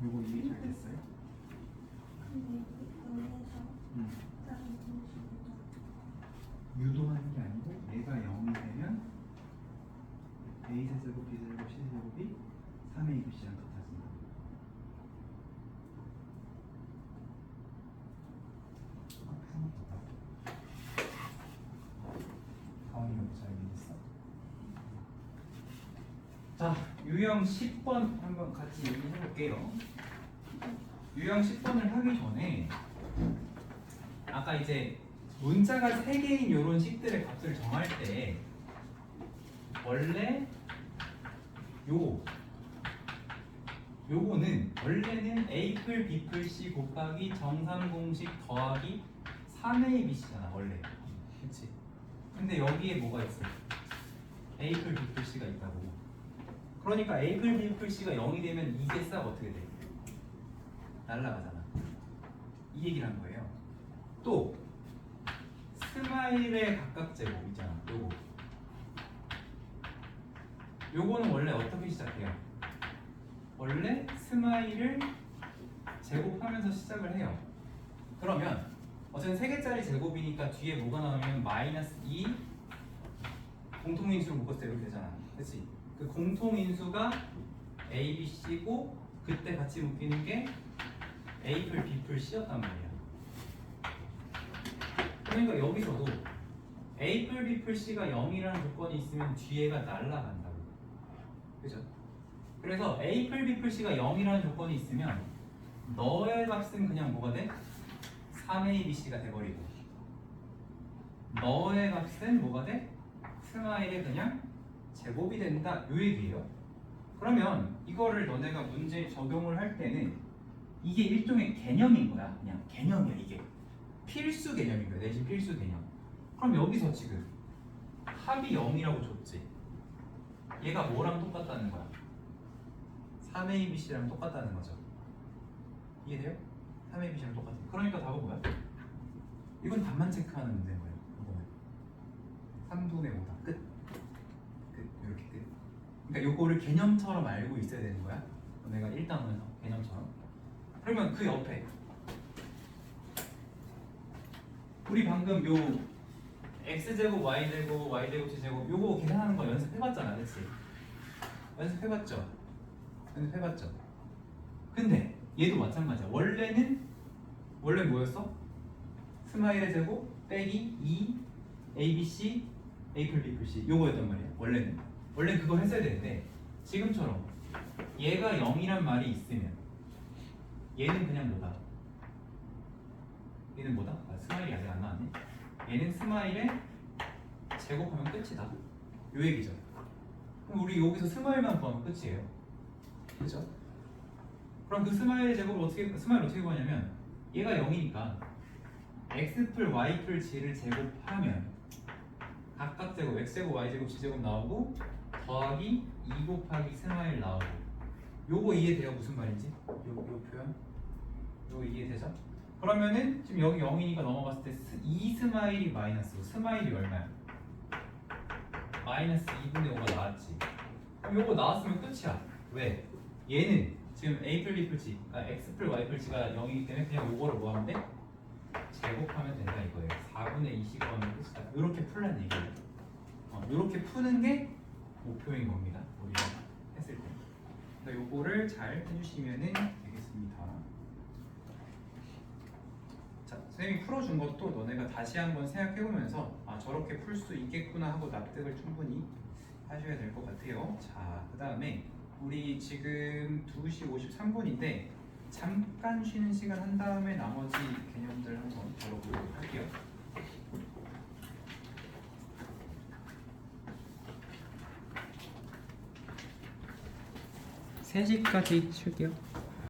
Speaker 2: 요거 이해 잘 됐어요? 유도하는 게 아니고 얘가 0이 되면 A 세제곱, B 세제곱, C 세제곱이 3A, B, C랑 같아진다. 가온이 여기 잘 이해됐어? 자, 유형 10번 한번 같이 얘기해 볼게요. 유형 10번을 하기 전에 아까 이제 문자가 3개인 요런 식들의 값을 정할 때 원래 요거는 원래는 A 풀 B 풀 C 곱하기 정삼공식 더하기 3A B C잖아 원래. 그치? 근데 여기에 뭐가 있어? A 풀 B 풀 C가 있다고. 그러니까 A 풀 B 풀 C가 0이 되면 이게 싹 어떻게 돼? 날라가잖아. 이 얘기를 한 거예요. 또 스마일의 각각 제곱 있잖아. 요거는 원래 어떻게 시작해요? 원래 스마일을
Speaker 1: 제곱하면서 시작을 해요. 그러면 어쨌든 3개짜리 제곱이니까 뒤에 뭐가 나오면 마이너스 2 공통인수를 묶었을 때 이렇게 되잖아. 그치? 그 공통인수가 A, B, C고 그때 같이 묶이는 게 A풀 B풀 C였단 말이야. 그러니까 여기서도 A풀 B풀 C가 0이라는 조건이 있으면 뒤에가 날아간다고. 그죠? 그래서 A풀 B풀 C가 0이라는 조건이 있으면 너의 값은 그냥 뭐가 돼? 3ABC가 돼버리고 너의 값은 뭐가 돼? 스마일에 그냥 제곱이 된다 요 얘기예요. 그러면 이거를 너네가 문제에 적용을 할 때는 이게 일종의 개념인 거야. 그냥 개념이야. 이게 필수 개념인 거야. 내신 필수 개념. 그럼 여기서 지금 합이 0이라고 줬지. 얘가 뭐랑 똑같다는 거야? 3ABC랑 똑같다는 거죠. 이해돼요? 3ABC랑 똑같은. 그러니까 답은 뭐야? 이건 답만 체크하는 문제인 거예요. 이거는 3분의 5다. 끝. 이렇게 끝. 그러니까 요거를 개념처럼 알고 있어야 되는 거야. 내가 1단원에서 개념처럼. 그러면 그 옆에 우리 방금 요 x제곱 y제곱 y제곱 z제곱 요거 계산하는 거 연습해봤잖아, 그치? 연습해봤죠? 근데 얘도 마찬가지야. 원래 뭐였어? 스마일의 제곱 빼기 2 ABC A풀 B풀 C 요거였단 말이야. 원래는 그거 했어야 되는데 지금처럼 얘가 0이란 말이 있으면 얘는 그냥 뭐다? 얘는 뭐다? 스마일이 아직 안 나왔네. 얘는 스마일에 제곱하면 끝이다. 요 얘기죠. 그럼 우리 여기서 스마일만 구하면 끝이에요. 그죠? 그럼 그 스마일의 제곱을 스마일 어떻게 구하냐면 얘가 0이니까 x풀 y풀 g를 제곱하면 각각 제곱 x제곱 y제곱 g제곱 나오고 더하기 2 곱하기 스마일 나오고 요거 이해돼요? 무슨 말인지? 요 표현? 요거 이해되죠? 그러면은 지금 여기 0이니까 넘어갔을 때 2 스마일이 마이너스고 스마일이 얼마야? 마이너스 2분의 5가 나왔지. 그럼 요거 나왔으면 끝이야. 왜? 얘는 지금 A풀 B풀 G 그러니까 X풀 Y풀 G가 0이기 때문에 그냥 요거를 뭐 하면 돼? 제곱하면 된다 이거예요. 4분의 2씩 하면 끝이다. 이렇게 풀란 얘기예요. 이렇게 푸는 게 목표인 겁니다. 우리가 했을 때. 그러니까 요거를 잘 해주시면은 되겠습니다. 자, 선생님이 풀어준 것도 너네가 다시 한번 생각해보면서 아 저렇게 풀 수 있겠구나 하고 납득을 충분히 하셔야 될 것 같아요. 자, 그 다음에 우리 지금 2시 53분인데 잠깐 쉬는 시간 한 다음에 나머지 개념들 한번 다뤄보도록 할게요. 3시까지 쉴게요.